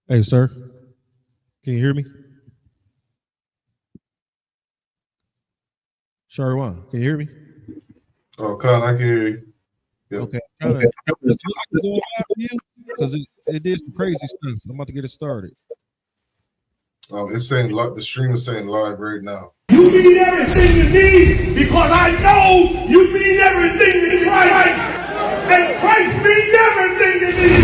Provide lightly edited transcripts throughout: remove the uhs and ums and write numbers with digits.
Hey, sir, can you hear me? Sharwan, can you hear me? Oh, Con, I can hear you. Yep. Okay, I'm trying to. I can go live for you because it did some crazy stuff. I'm about to get it started. It's saying the stream is saying live right now. You mean everything to me because I know you mean everything to Christ. And Christ means everything to me.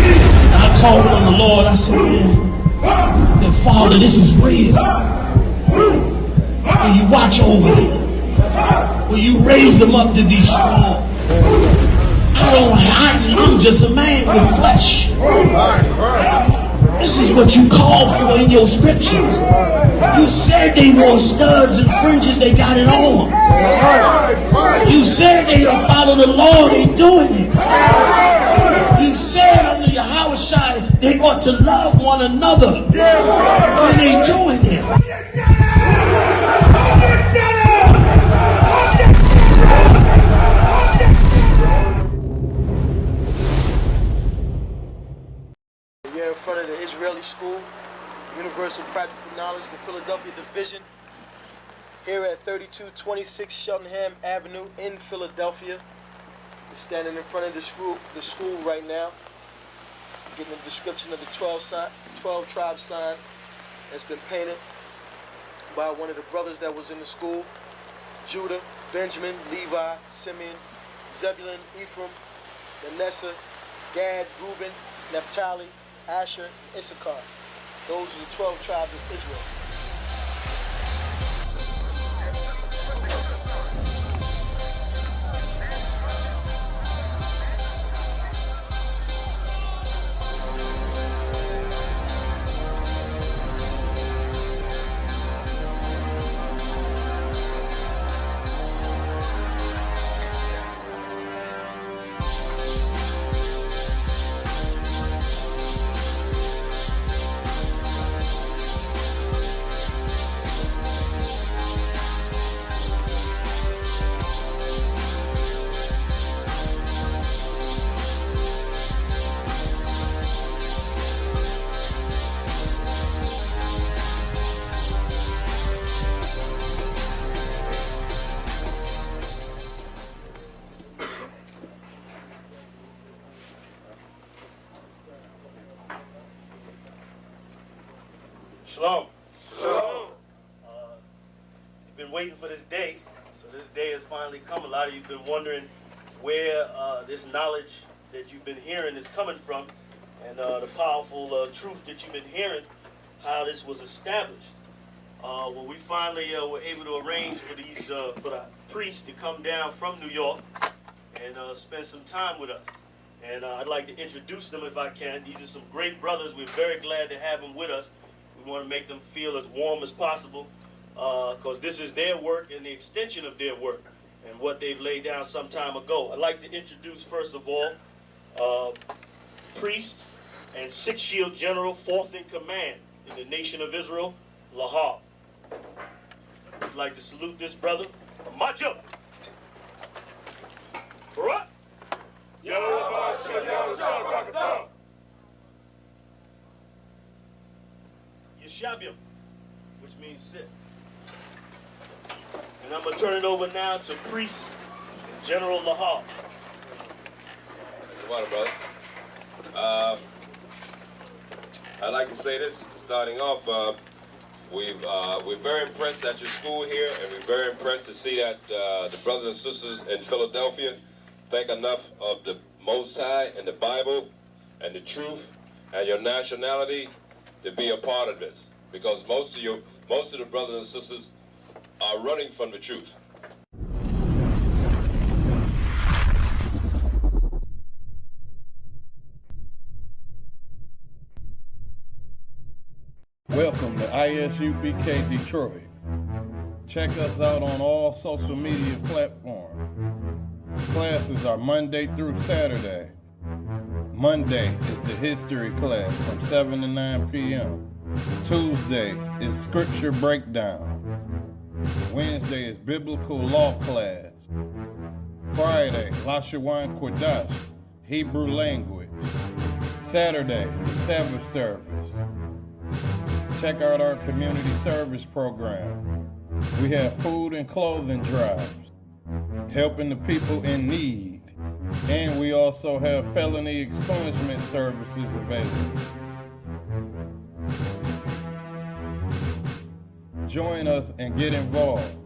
I called on the Lord. I said, man, Father, this is real. Will you watch over me? Will you raise them up to be strong? I'm just a man with flesh. This is what you called for in your scriptures. You said they wore studs and fringes, they got it on. You said they follow the law, they doing it. You said under your house shine, they ought to love one another. And they doing it. We're in front of the Israeli School, Universal Practical Knowledge, the Philadelphia Division, here at 3226 Cheltenham Avenue in Philadelphia. We're standing in front of the school right now, getting a description of the 12 tribe sign that's been painted by one of the brothers that was in the school: Judah, Benjamin, Levi, Simeon, Zebulun, Ephraim, Manasseh, Gad, Reuben, Naphtali, Asher, Issachar. Those are the 12 tribes of Israel. Shalom. Shalom. You've been waiting for this day, so this day has finally come. A lot of you have been wondering where this knowledge that you've been hearing is coming from, and the powerful truth that you've been hearing, how this was established. Well, we finally were able to arrange for the priests to come down from New York and spend some time with us. And I'd like to introduce them if I can. These are some great brothers. We're very glad to have them with us. We want to make them feel as warm as possible because this is their work and the extension of their work and what they've laid down some time ago. I'd like to introduce, first of all, priest and Sixth Shield General, 4th in command in the nation of Israel, Lahab. I'd like to salute this brother. March up. Barak. Yeshabim, which means sit. And I'm going to turn it over now to Priest General Lahab. Water, brother. I'd like to say this, starting off, we're very impressed at your school here, and we're very impressed to see that the brothers and sisters in Philadelphia think enough of the Most High and the Bible and the truth and your nationality to be a part of this, because most of the brothers and sisters are running from the truth. Welcome to ISUBK Detroit. Check us out on all social media platforms. Classes are Monday through Saturday. Monday is the history class from 7 to 9 p.m. Tuesday is scripture breakdown. Wednesday is biblical law class. Friday, Lashawan Kodash, Hebrew language. Saturday, the Sabbath service. check out our community service program. We have food and clothing drives, helping the people in need. And we also have felony expungement services available. Join us and get involved.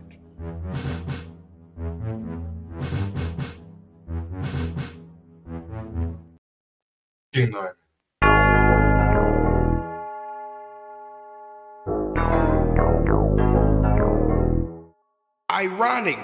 K9. Ironic.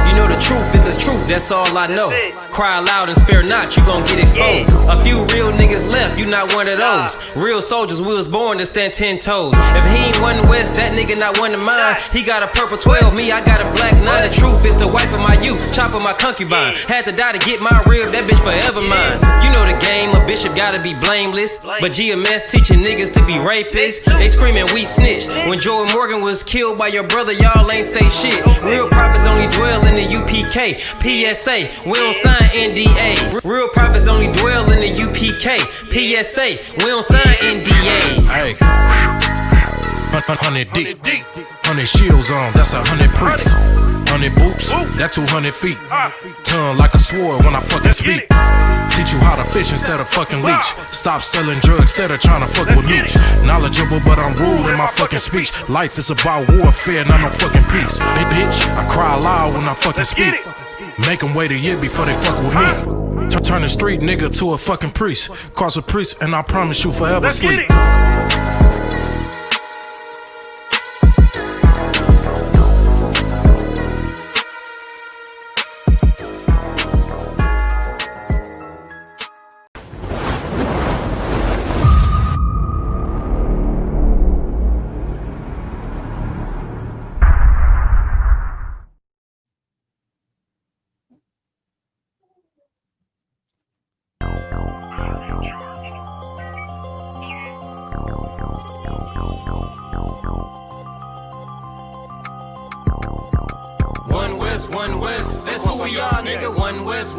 You know the truth is the truth, that's all I know. Cry loud and spare not, you gon' get exposed. A few real niggas left, you not one of those. Real soldiers, we was born to stand 10 toes. If he ain't one West, that nigga not one of mine. He got a purple 12, me, I got a black 9. The truth is the wife of my youth, chopper my concubine. Had to die to get my rib, that bitch forever mine. You know the game, a bishop gotta be blameless. But GMS teaching niggas to be rapists. They screaming we snitch. When Jordan Morgan was killed by your brother, y'all ain't say shit. Real prophets only dwell in the UPK, PSA, we don't sign NDAs. Real prophets only dwell in the UPK, PSA, we don't sign NDAs. Hey, 100 deep, 100 shields on, that's 100 priests. 100 boots, that's 200 feet. Tongue like a sword when I fucking speak. Teach you how to fish instead of fucking leech. Stop selling drugs instead of trying to fuck with me. Knowledgeable, but I'm rude in my fucking speech. Life is about warfare, not no fucking peace. Hey bitch, I cry loud when I fucking speak. Make them wait a year before they fuck with me. Turn a street nigga to a fucking priest. Cross a priest and I promise you forever sleep. One West, that's who we are, nigga. One West.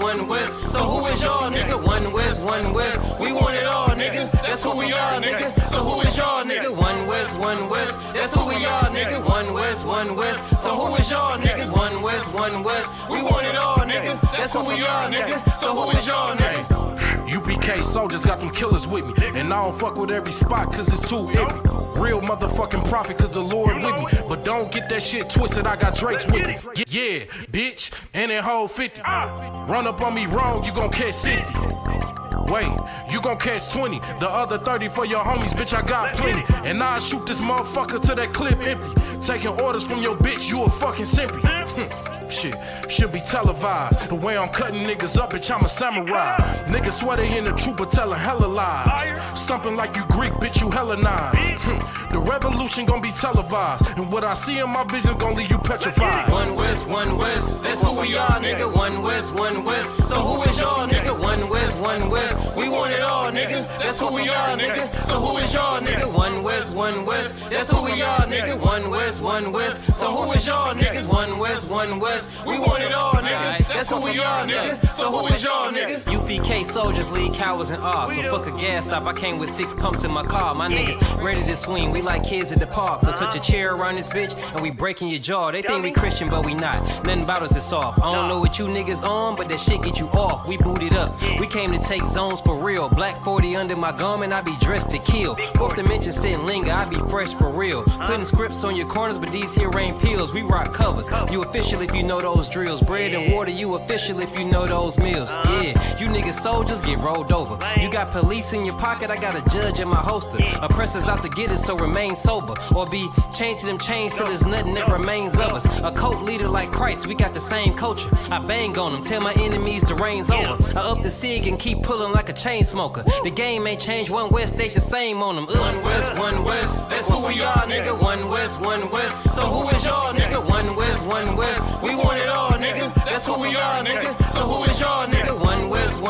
So who is y'all, nigga? One West. We want it all, nigga. That's who we are, nigga. So who is y'all, nigga? One West. That's who we are, nigga. One West. So who is y'all, niggas? One West. We want it all, nigga. That's who we are, nigga. So who is y'all, niggas? UPK soldiers got them killers with me. And I don't fuck with every spot cause it's too iffy. Real motherfucking prophet cause the Lord with me. But don't get that shit twisted, I got Drake's with me. Yeah, bitch, and that whole 50. Run up on me wrong, you gon' catch 60. Wait, you gon' catch 20. The other 30 for your homies, bitch, I got plenty. And I'll shoot this motherfucker till that clip empty. Taking orders from your bitch, you a fucking simpy. Shit, should be televised. The way I'm cutting niggas up, bitch, I'm a samurai. Niggas swear they in the truth, but telling hella lies. Stumping like you Greek, bitch, you Hellenized. The revolution gon' be televised. And what I see in my vision gon' leave you petrified. One West, that's who we are, nigga. One West. So who is y'all, nigga? One West. We want it all, nigga. That's who we are, nigga. So who is y'all, nigga? One West. That's who we are, nigga. One West. So who is y'all, niggas? One West. We want it all, nigga. That's who we are, nigga. So who is y'all, niggas? UPK soldiers lead cowards in awe. So fuck a gas stop, I came with 6 pumps in my car. My niggas ready to swing, we like kids at the park. So touch a chair around this bitch and we breaking your jaw. They think we Christian, but we not. Nothing about us is soft. I don't know what you niggas on, but that shit get you off. We booted up. We came to take zones for real. Black 40 under my garment, I be dressed to kill. Fourth dimension sitting linger, I be fresh for real. Putting scripts on your corners, but these here ain't pills. We rock covers. You official if you know those drills. Bread and water, you official if you know those meals. Yeah, you niggas soldiers get rolled over. You got police in your pocket, I got a judge in my holster. Oppressors out to get us, so remain sober. Or be chained to them chains till there's nothing that remains of us. A cult leader like Christ, we got the same culture. I bang on them, tell my enemies the reign's over. I up the cig and keep pulling like a chain smoker. The game ain't changed, One West stayed the same on them. One West, that's who we are, nigga. One West. So who is y'all, nigga? One West. We want it all, nigga. That's who we are, nigga. So who is y'all, nigga? One West.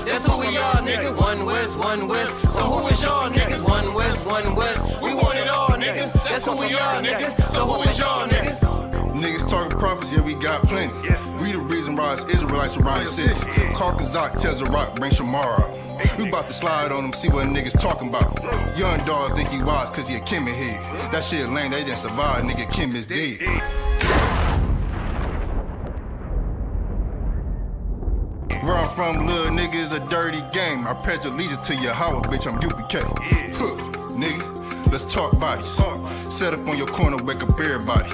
That's who we are, nigga. One West. So who is y'all, niggas? One West. We want it all, nigga. That's who we are, nigga. So who is y'all, niggas? Niggas talking prophets, yeah, we got plenty. We the reason why it's Israelites around the city. Caucasian tells the rock, bring Shamara. We about to slide on him, see what niggas talking about. Young dog think he wise cause he a Kim head. That shit lame, they didn't survive, nigga, Kim is dead. Where I'm from, little nigga, is a dirty game. I pledge allegiance to Yahweh, bitch, I'm UPK. Huh, nigga, let's talk bodies. Set up on your corner, wake up everybody.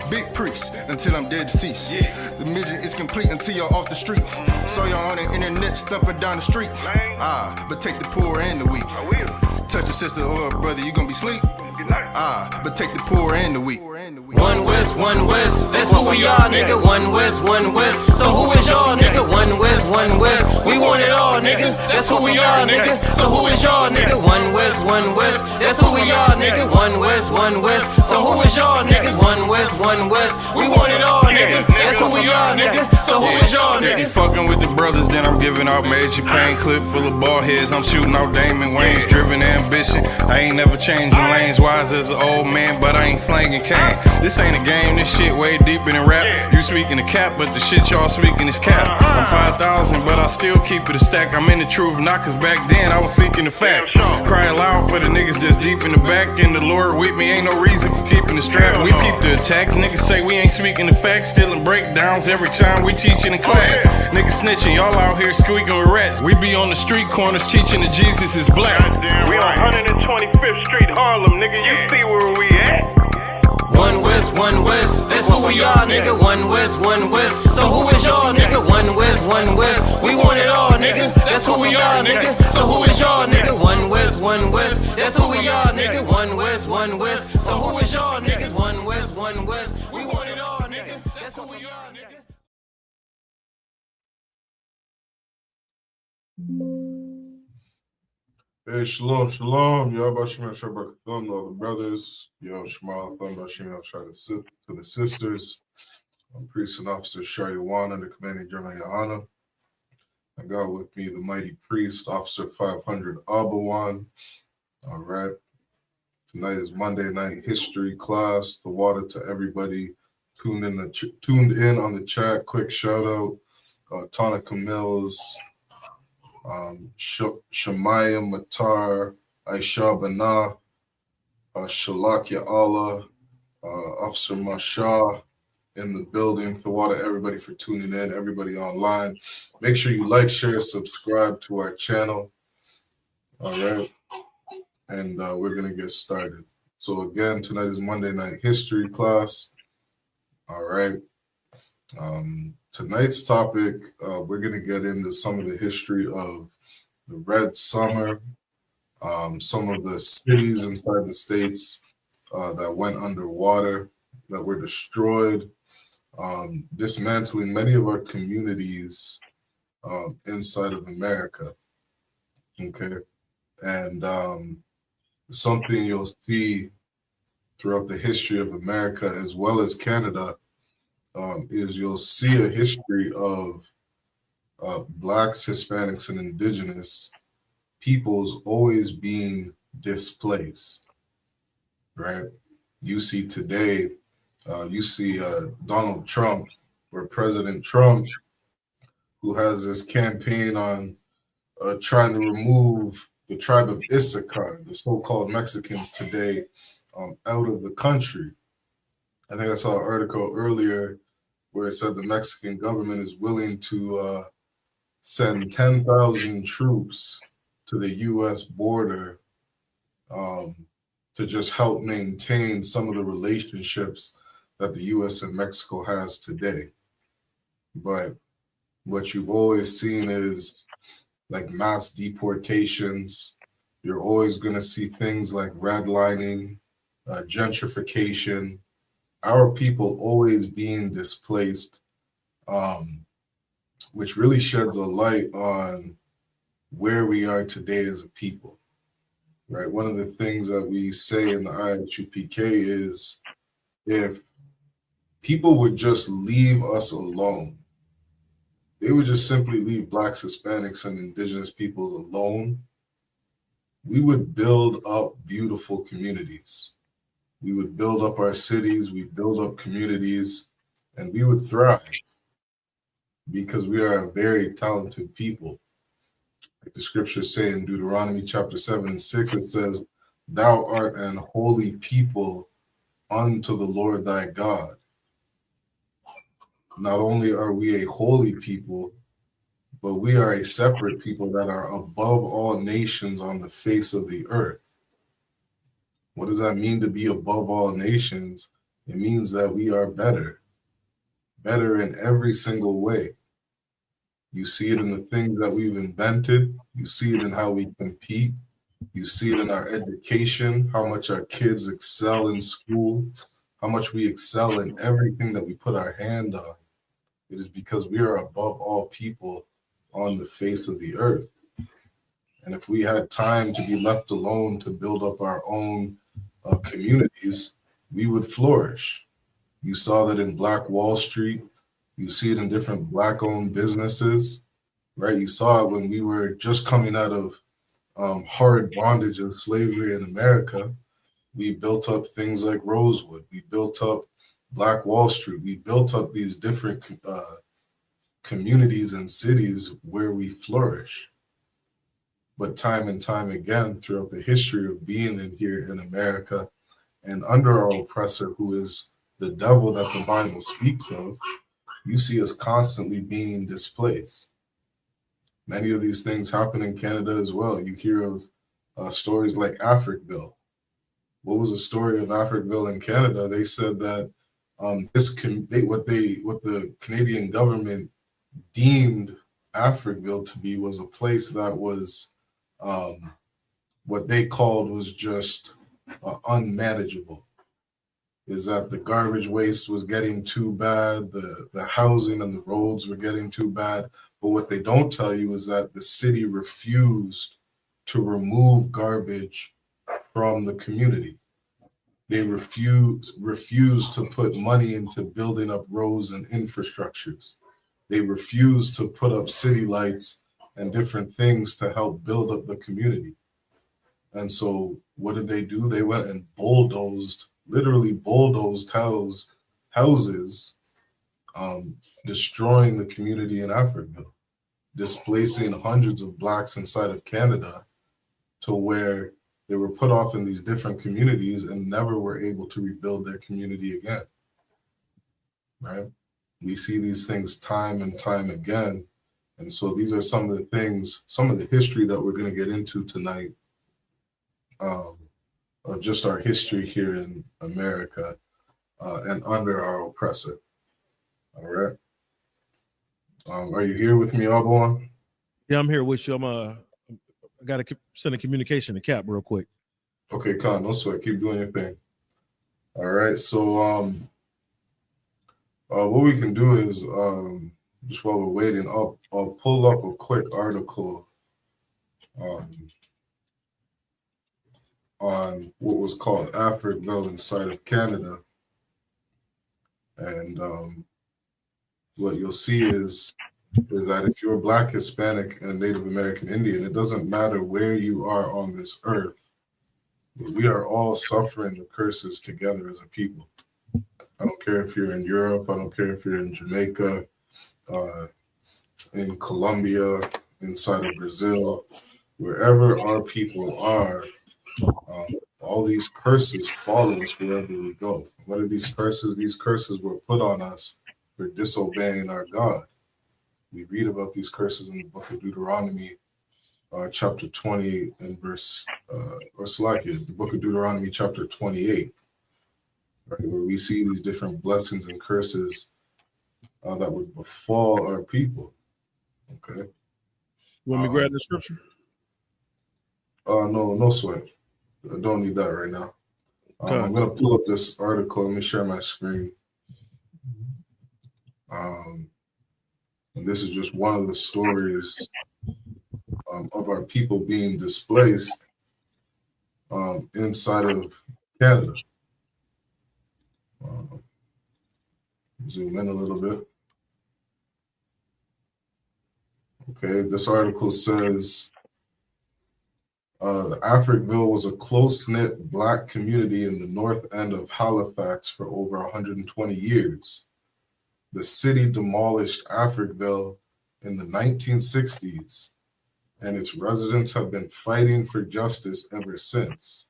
Big priest, until I'm dead deceased. The mission is complete until y'all off the street. Saw y'all on the internet, stumping down the street. But take the poor and the weak. Touch a sister or a brother, you gon' be sleep. But take the poor and the weak. One West, that's who we are, nigga. One West. So who is y'all, nigga? One West. We want it all, nigga. That's who we are, nigga. So who is y'all, nigga? One West. That's who we are, nigga. One West. So who is y'all, niggas? One West. We want it all, nigga. That's who we are, nigga. So who is y'all, nigga? Fucking with the brothers, then I'm giving out major pain. Clip full of ball heads, I'm shooting out Damon Wayne's. Driven ambition, I ain't never changing lanes. Wise as an old man, but I ain't slanging cane. This ain't a game, this shit way deeper than rap. You speaking the cap, but the shit y'all speaking is cap. I'm 5,000, but I still keep it a stack. I'm in the truth, not cause back then I was seeking the fact. Cry aloud for the niggas that's deep in the back. And the Lord with me, ain't no reason for keeping the strap. We peep the attacks, niggas say we ain't speaking the facts. Stealing breakdowns every time we teaching in class. Niggas snitching, y'all out here squeaking with rats. We be on the street corners teaching that Jesus is black. We on 125th Street, Harlem, nigga, you see where we at? One West, that's who we are, nigga. One West. So who is y'all, nigga? One West. We want it all, nigga. That's who we are, nigga. So who is y'all, nigga? One West. That's who we are, nigga. One West. So who is y'all, niggas? One West. We want it all, nigga. That's who we are, nigga. Hey, shalom. Y'all about Shemel Shabbat Thumb, all the brothers. Yo, Shema Thumb, Shemel Shabbat to the sisters. I'm Priest and Officer Shariwan and the Commanding General Yahana. I got with me the mighty priest, Officer 500 Abawan. All right. Tonight is Monday night history class. The water to everybody tuned in on the chat. Quick shout out, Tonica Mills, Shemaiah Matar, Aisha Bana, Shalakia Allah, Officer Mashah in the building. Thawada, everybody for tuning in, everybody online. Make sure you like, share, subscribe to our channel. All right. And we're going to get started. So again, tonight is Monday night history class. All right. Tonight's topic, we're going to get into some of the history of the Red Summer, some of the cities inside the states that went underwater, that were destroyed, dismantling many of our communities inside of America. Okay. And something you'll see throughout the history of America as well as Canada is you'll see a history of Blacks, Hispanics, and Indigenous peoples always being displaced, right? You see today, you see Donald Trump, or President Trump, who has this campaign on trying to remove the tribe of Issachar, the so-called Mexicans today, out of the country. I think I saw an article earlier where it said the Mexican government is willing to send 10,000 troops to the U.S. border to just help maintain some of the relationships that the U.S. and Mexico has today. But what you've always seen is like mass deportations. You're always going to see things like redlining, gentrification, our people always being displaced, which really sheds a light on where we are today as a people, right? One of the things that we say in the IHUPK is if people would just leave us alone, they would just simply leave Blacks, Hispanics, and Indigenous peoples alone, we would build up beautiful communities. We would build up our cities, we'd build up communities, and we would thrive because we are a very talented people. Like the scriptures say in Deuteronomy chapter 7 and 6, it says, "Thou art an holy people unto the Lord thy God." Not only are we a holy people, but we are a separate people that are above all nations on the face of the earth. What does that mean to be above all nations? It means that we are better in every single way. You see it in the things that we've invented. You see it in how we compete. You see it in our education, how much our kids excel in school, how much we excel in everything that we put our hand on. It is because we are above all people on the face of the earth. And if we had time to be left alone to build up our own communities, we would flourish. You saw that in Black Wall Street. You see it in different Black-owned businesses, right? You saw it when we were just coming out of hard bondage of slavery in America. We built up things like Rosewood. We built up Black Wall Street. We built up these different communities and cities where we flourish. But time and time again, throughout the history of being in here in America and under our oppressor, who is the devil that the Bible speaks of, you see us constantly being displaced. Many of these things happen in Canada as well. You hear of stories like Africville. What was the story of Africville in Canada? They said that what the Canadian government deemed Africville to be was a place that was what they called was just unmanageable. Is that the garbage waste was getting too bad, the housing and the roads were getting too bad. But what they don't tell you is that the city refused to remove garbage from the community. They refused to put money into building up roads and infrastructures. They refused to put up city lights and different things to help build up the community. And so what did they do? They went and literally bulldozed houses, destroying the community in Africa, displacing hundreds of Blacks inside of Canada to where they were put off in these different communities and never were able to rebuild their community again, right? We see these things time and time again. And so these are some of the things, some of the history that we're going to get into tonight, of just our history here in America and under our oppressor. All right. Are you here with me, Alban? Yeah, I'm here with you. I got to send a communication to Cap real quick. Okay, Con, no sweat. Keep doing your thing. All right. So what we can do is just while we're waiting, I'll pull up a quick article on what was called Africville inside of Canada. And what you'll see is that if you're Black, Hispanic, and Native American Indian, it doesn't matter where you are on this earth. We are all suffering the curses together as a people. I don't care if you're in Europe. I don't care if you're in Jamaica, in Colombia, inside of Brazil, wherever our people are, all these curses follow us wherever we go. What are these curses? These curses were put on us for disobeying our God. We read about these curses in the book of Deuteronomy, chapter 20 and verse, the book of Deuteronomy, chapter 28, right, where we see these different blessings and curses that would befall our people. Okay. You want me to grab the scripture? No sweat. I don't need that right now. I'm going to pull up this article. Let me share my screen. And this is just one of the stories of our people being displaced inside of Canada. Zoom in a little bit. Okay, this article says, Africville was a close-knit Black community in the north end of Halifax for over 120 years. The city demolished Africville in the 1960s and its residents have been fighting for justice ever since.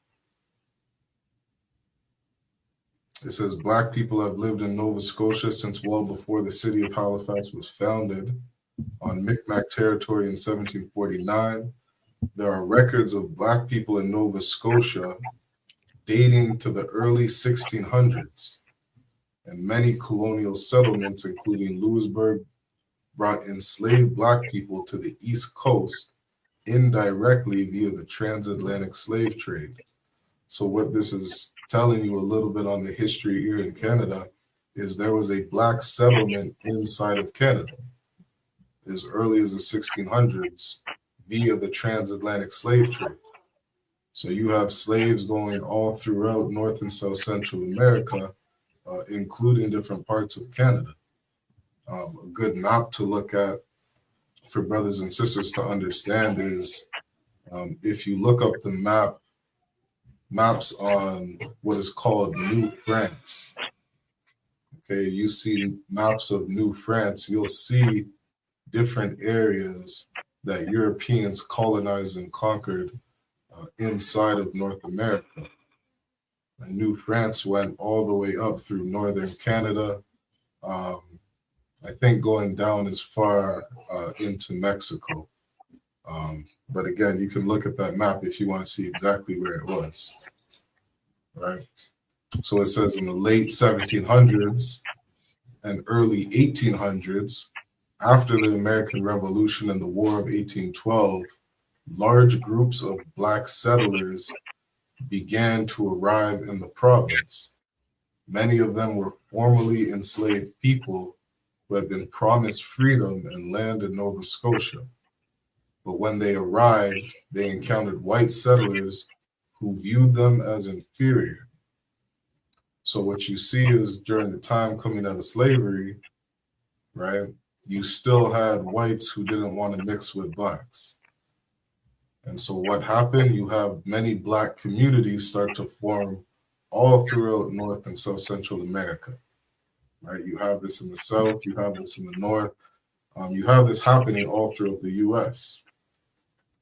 It says Black people have lived in Nova Scotia since well before the city of Halifax was founded on Micmac territory in 1749. There are records of Black people in Nova Scotia dating to the early 1600s, and many colonial settlements, including Louisbourg, brought enslaved Black people to the East Coast indirectly via the transatlantic slave trade. So what this is telling you a little bit on the history here in Canada is there was a Black settlement inside of Canada as early as the 1600s via the transatlantic slave trade. So you have slaves going all throughout North and South Central America, including different parts of Canada. A good map to look at for brothers and sisters to understand is if you look up the maps on what is called New France. Okay, you see maps of New France, you'll see different areas that Europeans colonized and conquered inside of North America. And New France went all the way up through northern Canada, I think going down as far into Mexico. But again, you can look at that map if you want to see exactly where it was, right? So it says in the late 1700s and early 1800s, after the American Revolution and the War of 1812, large groups of Black settlers began to arrive in the province. Many of them were formerly enslaved people who had been promised freedom and land in Nova Scotia. But when they arrived, they encountered white settlers who viewed them as inferior. So what you see is during the time coming out of slavery, right, you still had whites who didn't want to mix with Blacks. And so what happened, you have many Black communities start to form all throughout North and South Central America, right? You have this in the South, you have this in the North, you have this happening all throughout the US,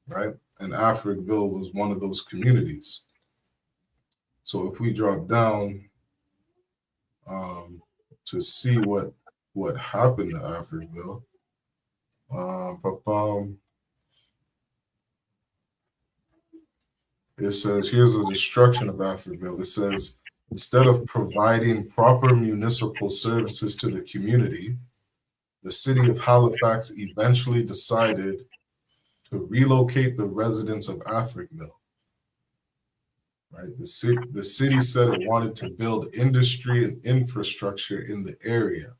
right? And Africville was one of those communities. So if we drop down to see what happened to Africville, it says, here's the destruction of Africville. It says, instead of providing proper municipal services to the community, the city of Halifax eventually decided to relocate the residents of Africville. Right? The city said it wanted to build industry and infrastructure in the area,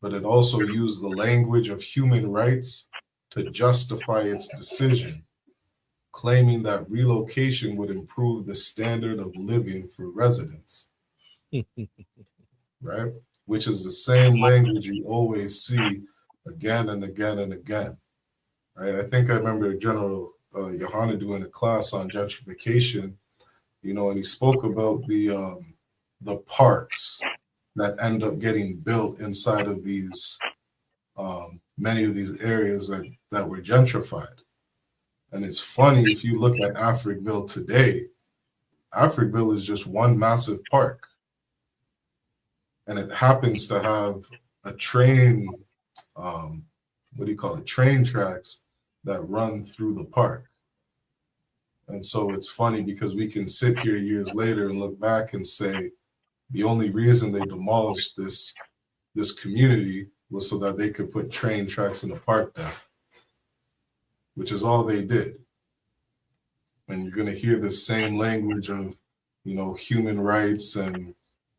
but it also used the language of human rights to justify its decision, claiming that relocation would improve the standard of living for residents. Right? Which is the same language you always see again and again and again. Right? I think I remember General Yohana doing a class on gentrification, and he spoke about the parks that end up getting built inside of these many of these areas that were gentrified. And it's funny, if you look at Africville today, Africville is just one massive park. And it happens to have a train, train tracks that run through the park. And so it's funny because we can sit here years later and look back and say, the only reason they demolished this community was so that they could put train tracks in the park down, which is all they did. And you're going to hear the same language of, human rights and,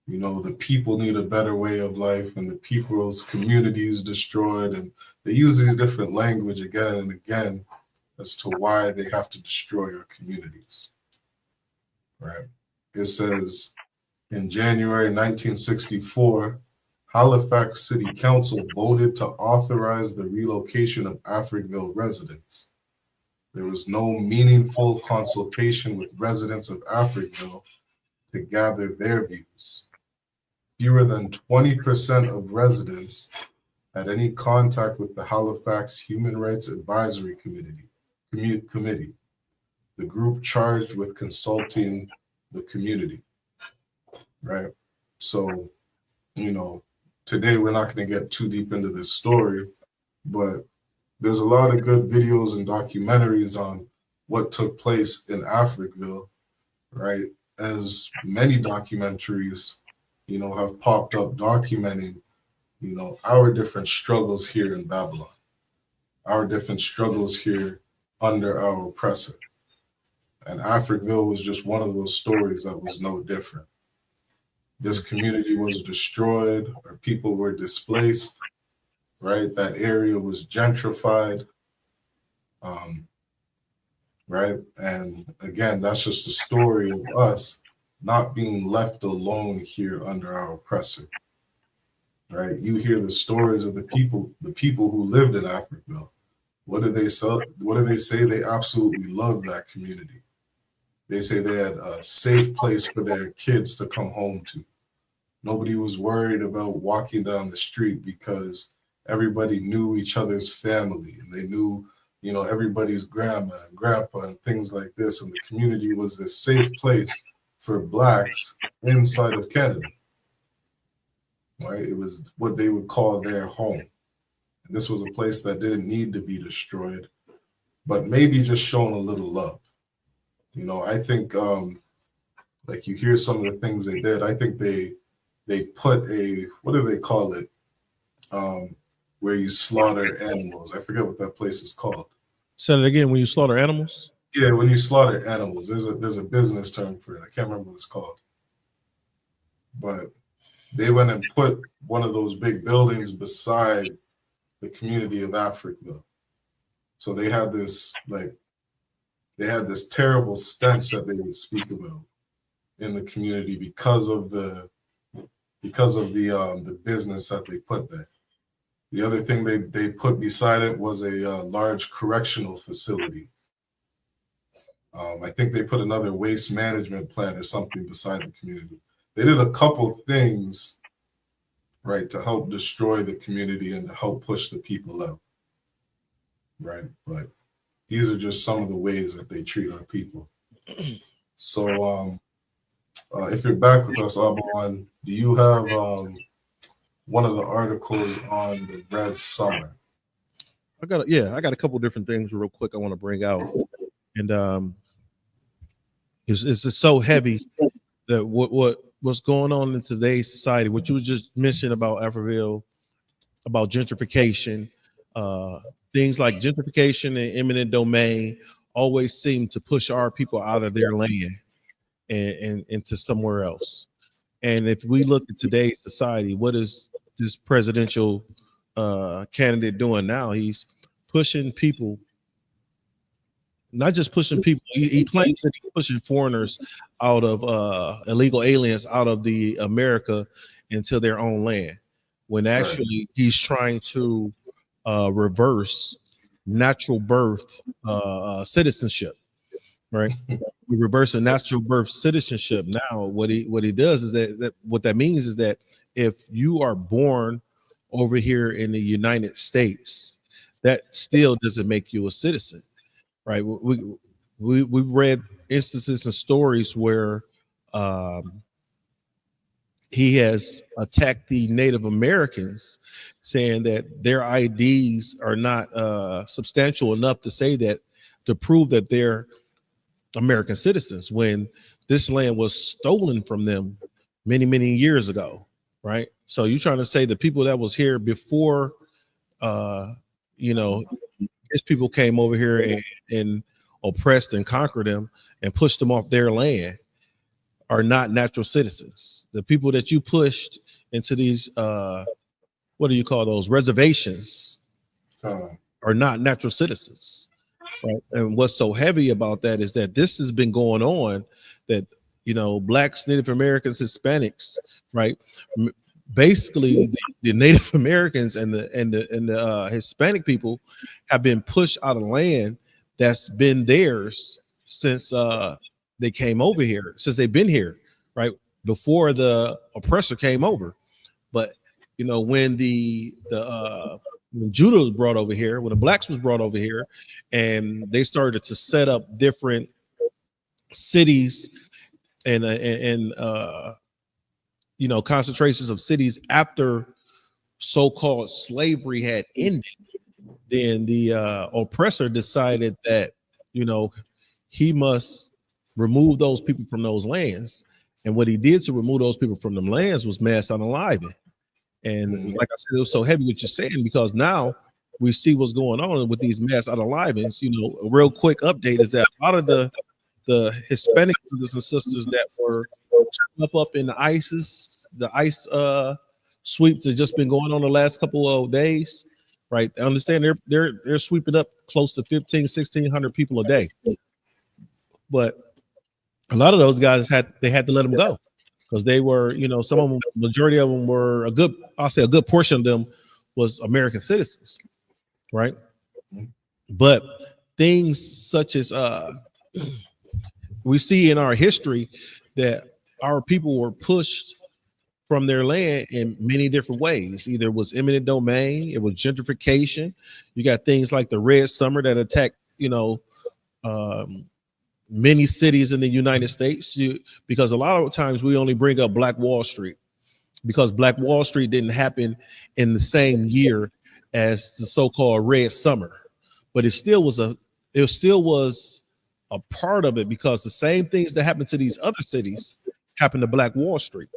the people need a better way of life and the people's communities destroyed. And they use these different language again and again as to why they have to destroy our communities, right? It says, in January 1964, Halifax City Council voted to authorize the relocation of Africville residents. There was no meaningful consultation with residents of Africville to gather their views. Fewer than 20% of residents had any contact with the Halifax Human Rights Advisory Committee, the group charged with consulting the community, right? So, you know, today we're not going to get too deep into this story, but there's a lot of good videos and documentaries on what took place in Africville, right? As many documentaries, you know, have popped up documenting, you know, our different struggles here in Babylon, our different struggles here under our oppressor. And Africville was just one of those stories that was no different. This community was destroyed, or people were displaced, right? That area was gentrified, right? And again, that's just a story of us not being left alone here under our oppressor, right? You hear the stories of the people who lived in Africville. What do they say? What do they say? They absolutely love that community. They say they had a safe place for their kids to come home to. Nobody was worried about walking down the street because everybody knew each other's family and they knew, you know, everybody's grandma and grandpa and things like this. And the community was this safe place for Blacks inside of Canada, right? It was what they would call their home. And this was a place that didn't need to be destroyed, but maybe just shown a little love. You know, I think, like you hear some of the things they did, I think they put a, what do they call it? Where you slaughter animals. I forget what that place is called. Say it again. When you slaughter animals? Yeah, when you slaughter animals, there's a business term for it. I can't remember what it's called. But they went and put one of those big buildings beside the community of Africville. So they had this terrible stench that they would speak about in the community because of the business that they put there. The other thing they put beside it was a large correctional facility. I think they put another waste management plant or something beside the community. They did a couple things, right, to help destroy the community and to help push the people out, right? But these are just some of the ways that they treat our people. So if you're back with us, Aban, do you have one of the articles on the Red Summer? I got a couple different things real quick I want to bring out. And it's just so heavy that what's going on in today's society, what you just mentioned about Africville, about gentrification, things like gentrification and eminent domain always seem to push our people out of their land and into somewhere else. And if we look at today's society, what is this presidential candidate doing now? He's pushing people, not just pushing people. He claims that he's pushing foreigners out of illegal aliens out of the America into their own land, when actually he's trying to reverse natural birth citizenship, right? We reverse a natural birth citizenship. Now, what he does is that what that means is that if you are born over here in the United States, that still doesn't make you a citizen, right? We read instances and stories where he has attacked the Native Americans, saying that their IDs are not substantial enough to prove that they're American citizens, when this land was stolen from them many, many years ago, right? So you're trying to say the people that was here before, his people came over here and oppressed and conquered them and pushed them off their land, are not natural citizens. The people that you pushed into these, what do you call those, reservations, are not natural citizens, right? And what's so heavy about that is that this has been going on, that, Blacks, Native Americans, Hispanics, right? Basically, the Native Americans and the Hispanic people have been pushed out of land that's been theirs since they came over here, since they've been here, right? Before the oppressor came over. But you know, when when Judah was brought over here, when the blacks was brought over here, and they started to set up different cities and you know, concentrations of cities after so-called slavery had ended, then the oppressor decided that, you know, he must remove those people from those lands. And what he did to remove those people from them lands was mass unaliving. And like I said, it was so heavy what you're saying, because now we see what's going on with these mass unalivings. You know, a real quick update is that a lot of the Hispanic brothers and sisters that were up in the ISIS, the ICE sweeps that just been going on the last couple of days, right? I understand they're sweeping up close to 1,600 people a day. But a lot of those guys had to let them go, because they were, you know, some of them, majority of them were a good portion of them was American citizens, right? But things such as we see in our history that our people were pushed from their land in many different ways. Either it was eminent domain, it was gentrification. You got things like the Red Summer that attacked, you know, many cities in the United States, because a lot of times we only bring up Black Wall Street, because Black Wall Street didn't happen in the same year as the so-called Red Summer, but it still was a part of it, because the same things that happened to these other cities happened to Black Wall Street,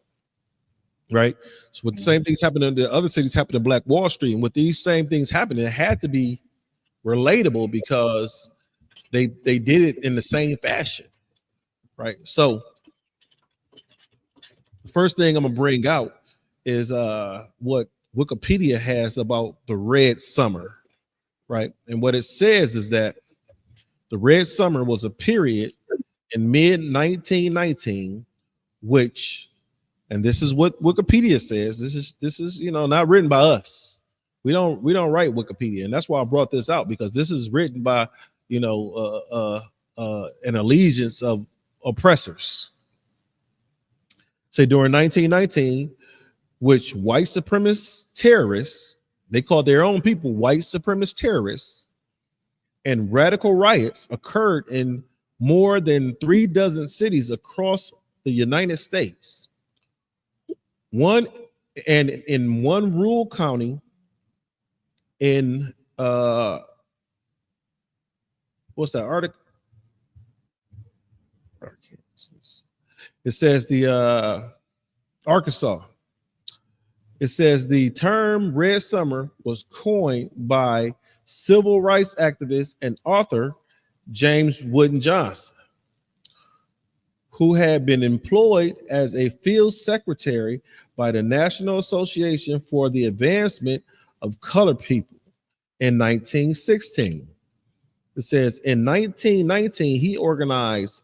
right? So with the same things happening to the other cities happened to Black Wall Street, and with these same things happening, it had to be relatable because they did it in the same fashion, right? So the first thing I'm gonna bring out is what Wikipedia has about the Red Summer, right? And what it says is that the Red Summer was a period in mid-1919, which, and this is what Wikipedia says. This is you know, not written by us. We don't write Wikipedia, and that's why I brought this out, because this is written by, you know, an allegiance of oppressors. Say during 1919, which white supremacist terrorists, they called their own people white supremacist terrorists, and radical riots occurred in more than 36 cities across the United States. In one rural county in what's that article? It says the Arkansas. It says the term Red Summer was coined by civil rights activist and author James Wooden Johnson, who had been employed as a field secretary by the National Association for the Advancement of Colored People in 1916. It says in 1919, he organized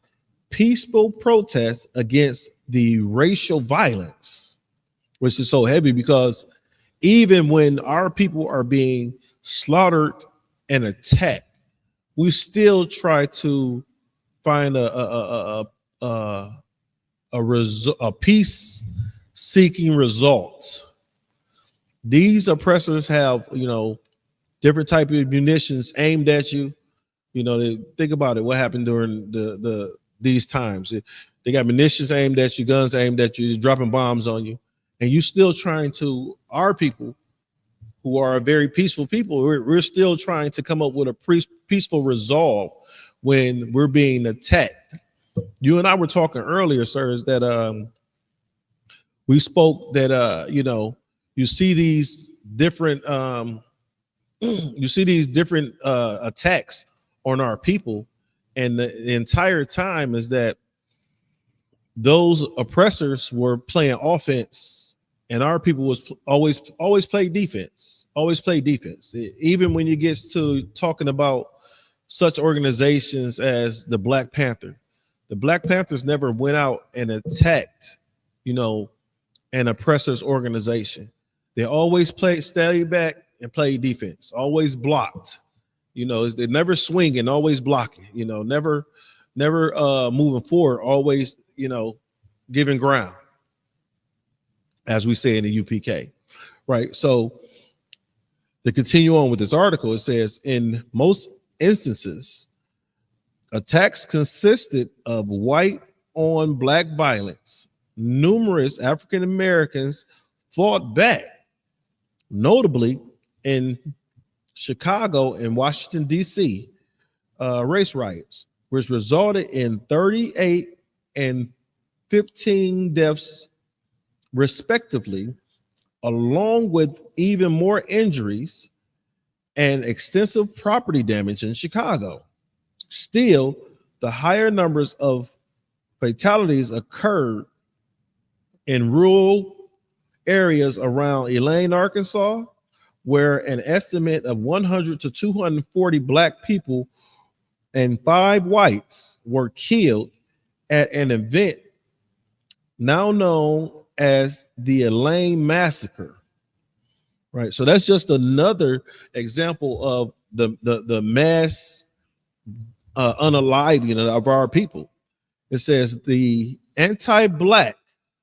peaceful protests against the racial violence, which is so heavy, because even when our people are being slaughtered and attacked, we still try to find a peace-seeking result. These oppressors have, you know, different type of munitions aimed at you. You know, think about it. What happened during these times? They got munitions aimed at you, guns aimed at you, dropping bombs on you, and you still trying to. Our people, who are a very peaceful people, we're still trying to come up with a peaceful resolve when we're being attacked. You and I were talking earlier, sir, is that we spoke that you know, you see these different attacks on our people, and the entire time is that those oppressors were playing offense, and our people was always play defense, even when it gets to talking about such organizations as the Black Panther. The Black Panthers never went out and attacked, you know, an oppressor's organization. They always stay back and play defense, always blocked. You know, they never swinging, always blocking. You know, never moving forward, always, you know, giving ground, as we say in the UPK, right? So to continue on with this article, it says in most instances, attacks consisted of white on black violence. Numerous African Americans fought back, notably in Chicago and Washington, D.C., race riots, which resulted in 38 and 15 deaths, respectively, along with even more injuries and extensive property damage in Chicago. Still, the higher numbers of fatalities occurred in rural areas around Elaine, Arkansas, where an estimate of 100 to 240 black people and 5 whites were killed at an event now known as the Elaine Massacre. Right. So that's just another example of the mass unaliving of our people. It says the anti-black.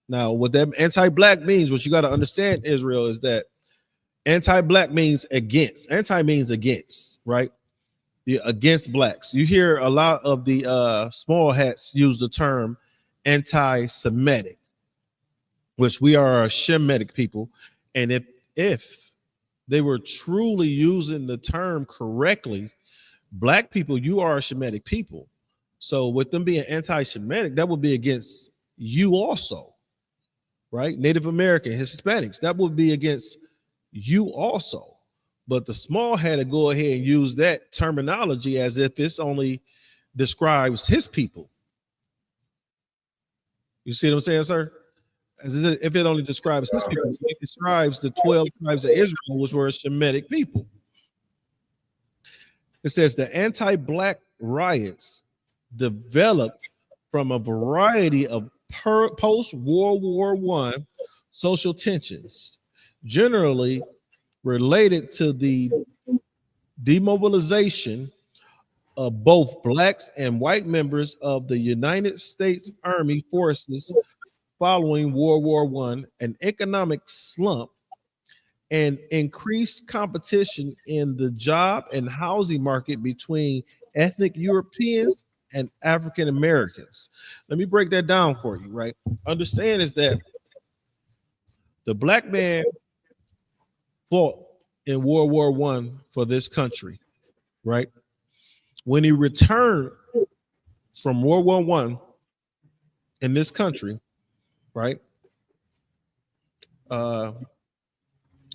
Now, what that anti-black means, what you got to understand, Israel, is that anti-black means against. Anti means against, right? Against blacks. You hear a lot of the small hats use the term anti-Semitic, which we are a Shemitic people. And if they were truly using the term correctly, black people, you are a Shemitic people. So with them being anti-Shemitic, that would be against you also, right? Native American, Hispanics, that would be against you also. But the small had to go ahead and use that terminology as if it's only describes his people. You see what I'm saying, sir? As if it only describes his people, it describes the 12 tribes of Israel, which were a Shemitic people. It says the anti-black riots developed from a variety of post-World War I social tensions, generally related to the demobilization of both blacks and white members of the United States Army forces following World War I, an economic slump, and increased competition in the job and housing market between ethnic Europeans and African Americans. Let me break that down for you, right? Understand is that the black man fought in World War I for this country, right? When he returned from World War I in this country, right?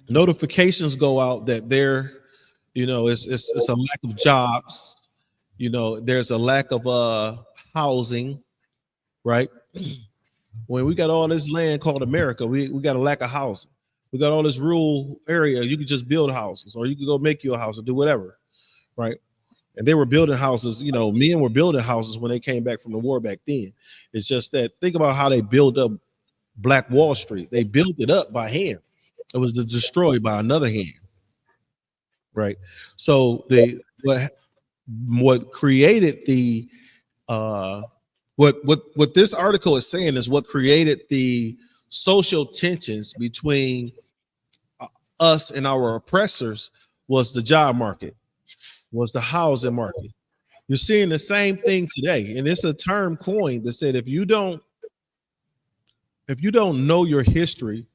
Notifications go out that there, it's a lack of jobs, there's a lack of housing, right? When we got all this land called America, we got a lack of housing. We got all this rural area. You could just build houses, or you could go make you a house or do whatever, right? And they were building houses, men were building houses when they came back from the war back then. It's just that, think about how they built up Black Wall Street. They built it up by hand. It was destroyed by another hand, right? So what created the what this article is saying is what created the social tensions between us and our oppressors was the job market, was the housing market. You're seeing the same thing today, and it's a term coined that said if you don't know your history,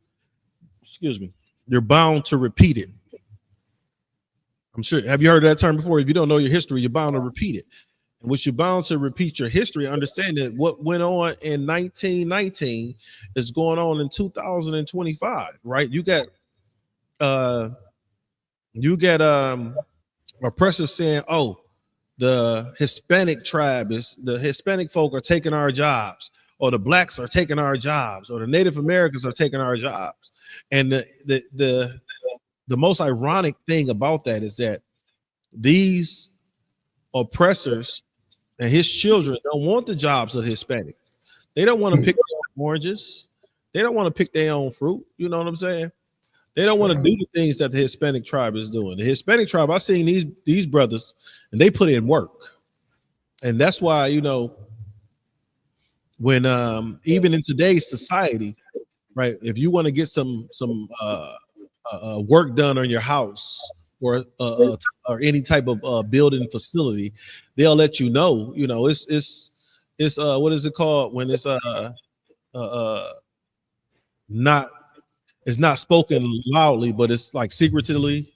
you're bound to repeat it. I'm sure. Have you heard that term before? If you don't know your history, you're bound to repeat it. And which you're bound to repeat your history, understand that what went on in 1919 is going on in 2025, right? You got oppressors saying, oh, the Hispanic folk are taking our jobs, or the blacks are taking our jobs, or the Native Americans are taking our jobs. And the most ironic thing about that is that these oppressors and his children don't want the jobs of Hispanics. They don't want to pick their own oranges. They don't want to pick their own fruit. You know what I'm saying? They don't want to do the things that the Hispanic tribe is doing. The Hispanic tribe, I've seen these brothers, and they put in work. And that's why, when even in today's society, right, if you want to get some work done on your house or any type of building facility, they'll let you know. You know, it's what is it called when it's not it's not spoken loudly, but it's like secretively.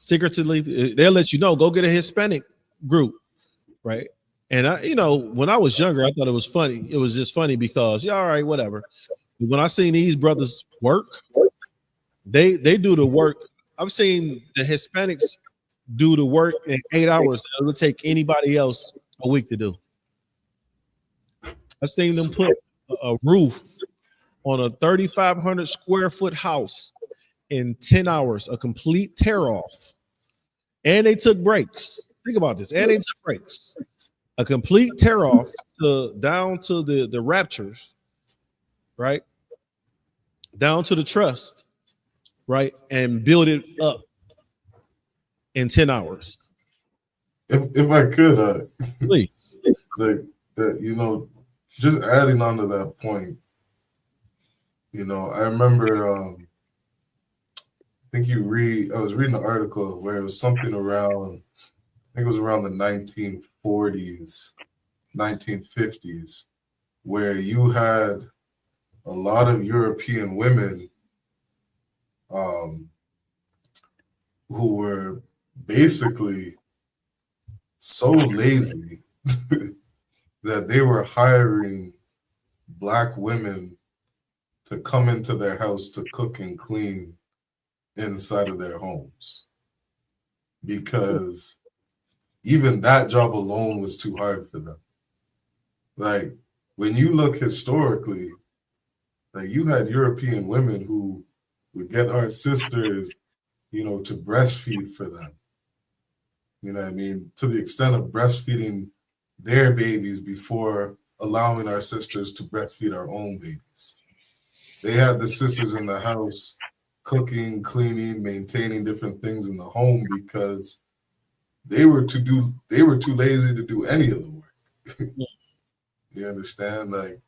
They'll let you know. Go get a Hispanic group, right? And I, you know, when I was younger, I thought it was funny. It was just funny because, yeah, all right, whatever. When I seen these brothers work, they do the work. I've seen the Hispanics do the work in 8 hours. It would take anybody else a week to do. I've seen them put a roof on a 3,500 square foot house in 10 hours, a complete tear off. And they took breaks. Think about this. And they took breaks. A complete tear off down to the raptures, right? Down to the trust, right? And build it up in 10 hours. If I could, please. Like that, you know, just adding on to that point, you know, I remember I was reading an article where it was something around, I think it was around the 1940s, 1950s, where you had a lot of European women who were basically so lazy that they were hiring Black women to come into their house to cook and clean inside of their homes, because even that job alone was too hard for them. Like, when you look historically, like, you had European women who would get our sisters, you know, to breastfeed for them. You know what I mean? To the extent of breastfeeding their babies before allowing our sisters to breastfeed our own babies. They had the sisters in the house cooking, cleaning, maintaining different things in the home because they were too lazy to do any of the work. You understand? Like,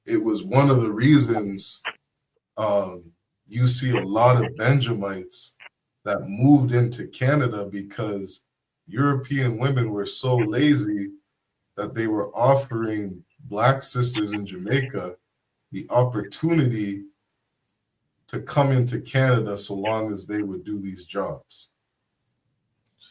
it was one of the reasons you see a lot of Benjamites that moved into Canada, because European women were so lazy that they were offering Black sisters in Jamaica the opportunity to come into Canada so long as they would do these jobs.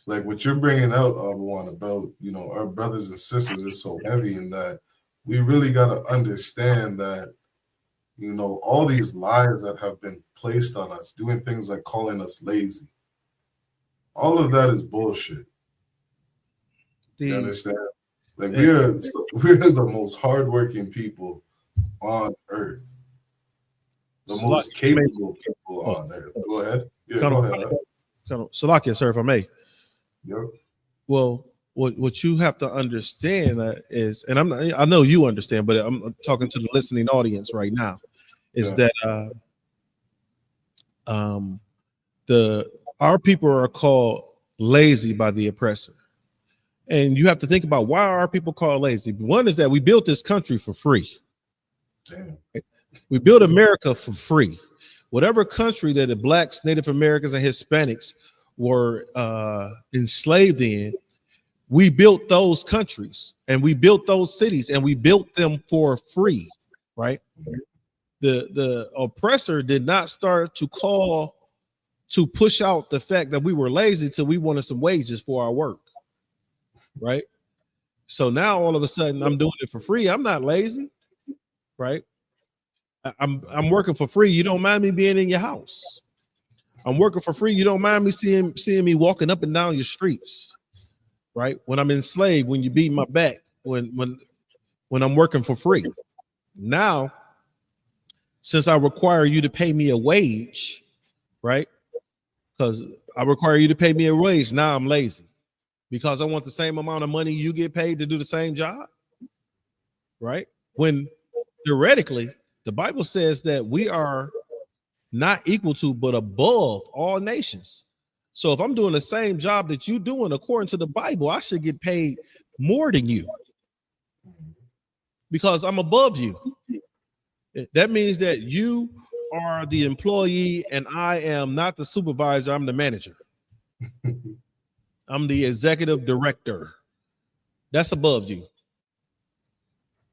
Like what you're bringing out, Abuwan, about, you know, our brothers and sisters is so heavy in that we really got to understand that, you know, all these lies that have been placed on us, doing things like calling us lazy, all of that is bullshit. You understand? Like, we're the most hardworking people on earth, the most capable people on earth. Go ahead. Yeah, go ahead. Salakia, sir, if I may. Yep. Well, what you have to understand is, and I know you understand, but I'm talking to the listening audience right now, is that our people are called lazy by the oppressor. And you have to think about, why are our people called lazy? One is that we built this country for free. Damn. We built America for free. Whatever country that the Blacks, Native Americans, and Hispanics were enslaved in, we built those countries and we built those cities and we built them for free, right? The oppressor did not start to push out the fact that we were lazy till we wanted some wages for our work, right? So now all of a sudden I'm doing it for free. I'm not lazy, right? I'm working for free. You don't mind me being in your house. I'm working for free. You don't mind me seeing me walking up and down your streets, right? When I'm enslaved, when you beat my back, when I'm working for free. Now, since I require you to pay me a wage, right? Because I require you to pay me a wage. Now I'm lazy because I want the same amount of money you get paid to do the same job, right? When theoretically, the Bible says that we are not equal to, but above all nations. So if I'm doing the same job that you're doing, according to the Bible, I should get paid more than you because I'm above you. That means that you are the employee and I am not the supervisor, I'm the manager. I'm the executive director. That's above you,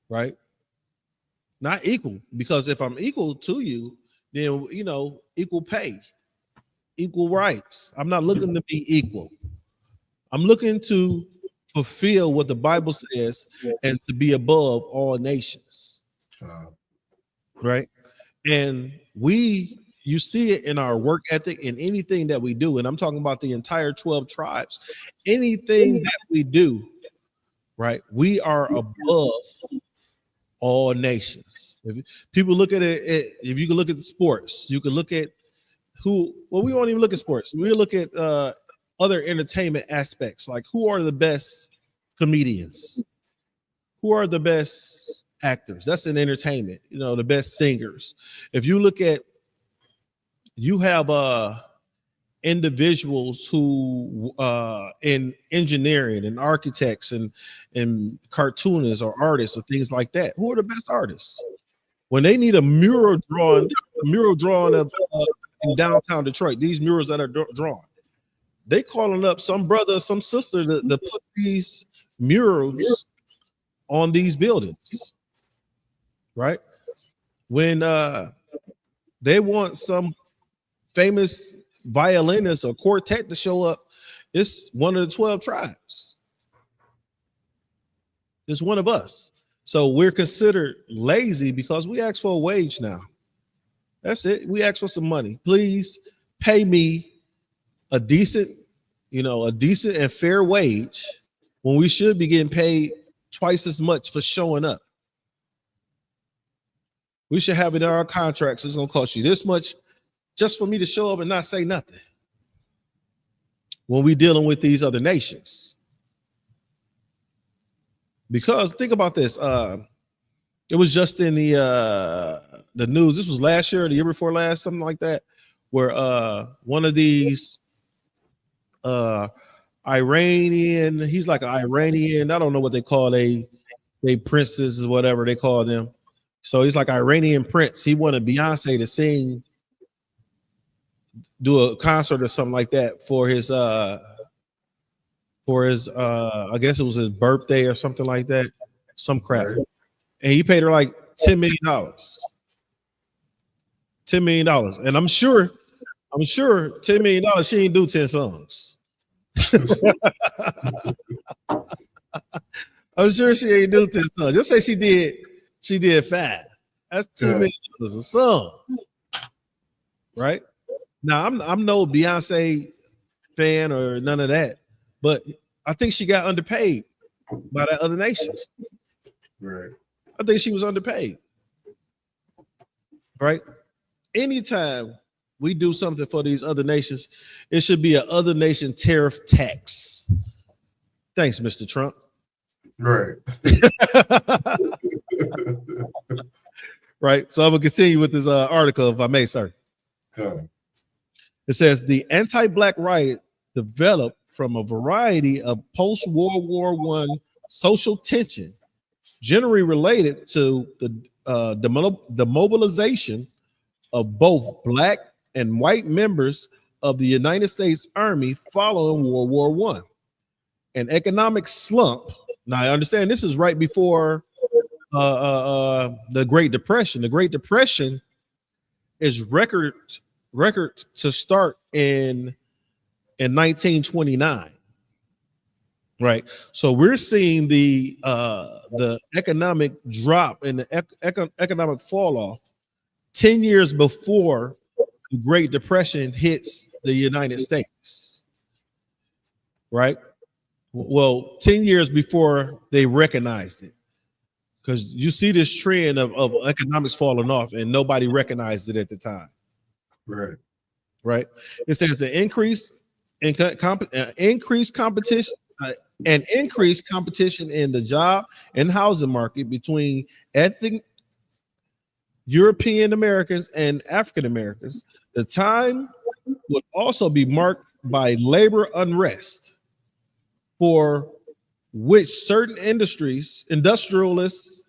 right? Not equal, because if I'm equal to you, then, you know, equal pay, equal rights. I'm not looking to be equal. I'm looking to fulfill what the Bible says and to be above all nations, right? And you see it in our work ethic in anything that we do. And I'm talking about the entire 12 tribes. Anything that we do, right? We are above all nations. If people look at it, if you can look at the sports, you can look at we won't even look at sports. We look at other entertainment aspects, like who are the best comedians? Who are the best actors? That's in entertainment, you know, the best singers. If you look at, you have individuals who in engineering and architects and cartoonists or artists or things like that. Who are the best artists? When they need a mural drawn of in downtown Detroit, these murals that are drawn, they calling up some brother or some sister to put these murals on these buildings, right? When they want some famous violinist or quartet to show up, it's one of the 12 tribes. It's one of us. So we're considered lazy because we ask for a wage now. That's it. We ask for some money. Please pay me a decent and fair wage when we should be getting paid twice as much for showing up. We should have it in our contracts. It's going to cost you this much just for me to show up and not say nothing when we're dealing with these other nations. Because think about this. It was just in the news. This was last year or the year before last, something like that, where one of these Iranian, he's like an Iranian, I don't know what they call they princes or whatever they call them. So he's like Iranian prince. He wanted Beyonce to sing, do a concert or something like that for his I guess it was his birthday or something like that, some crap. And he paid her like $10 million. $10 million. And I'm sure $10 million, she ain't do 10 songs. I'm sure she ain't do 10 songs. Just say she did 5. That's $2 million a song. Right? Now I'm no Beyonce fan or none of that, but I think she got underpaid by the other nations. Right. I think she was underpaid. Right? Anytime we do something for these other nations, it should be an other nation tariff tax. Thanks, Mr. Trump. Right. Right. So I'm gonna continue with this article, if I may, sir. Okay. It says the anti-black riot developed from a variety of post-World War I social tension, generally related to the mobilization of both black and white members of the United States Army following World War I. An economic slump. Now, I understand this is right before the Great Depression. The Great Depression is record to start in 1929. Right. So we're seeing the economic drop and the economic fall off 10 years before the Great Depression hits the United States. Right. Well, 10 years before they recognized it, because you see this trend of economics falling off and nobody recognized it at the time. Right. Right. It says an increased competition in the job and housing market between ethnic European Americans and African Americans. The time would also be marked by labor unrest, for which certain industrialists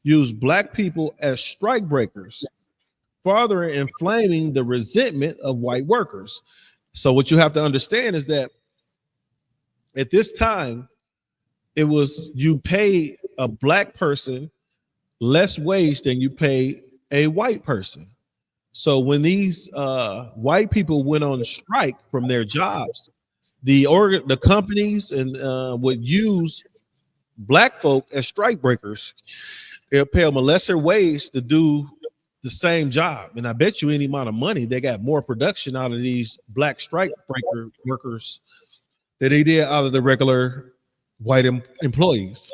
used black people as strikebreakers, further inflaming the resentment of white workers. So what you have to understand is that at this time, it was you pay a black person less wage than you pay a white person. So when these white people went on strike from their jobs, the companies and would use black folk as strike breakers. They'll pay them a lesser wage to do the same job, and I bet you any amount of money they got more production out of these black strike breaker workers than they did out of the regular white employees.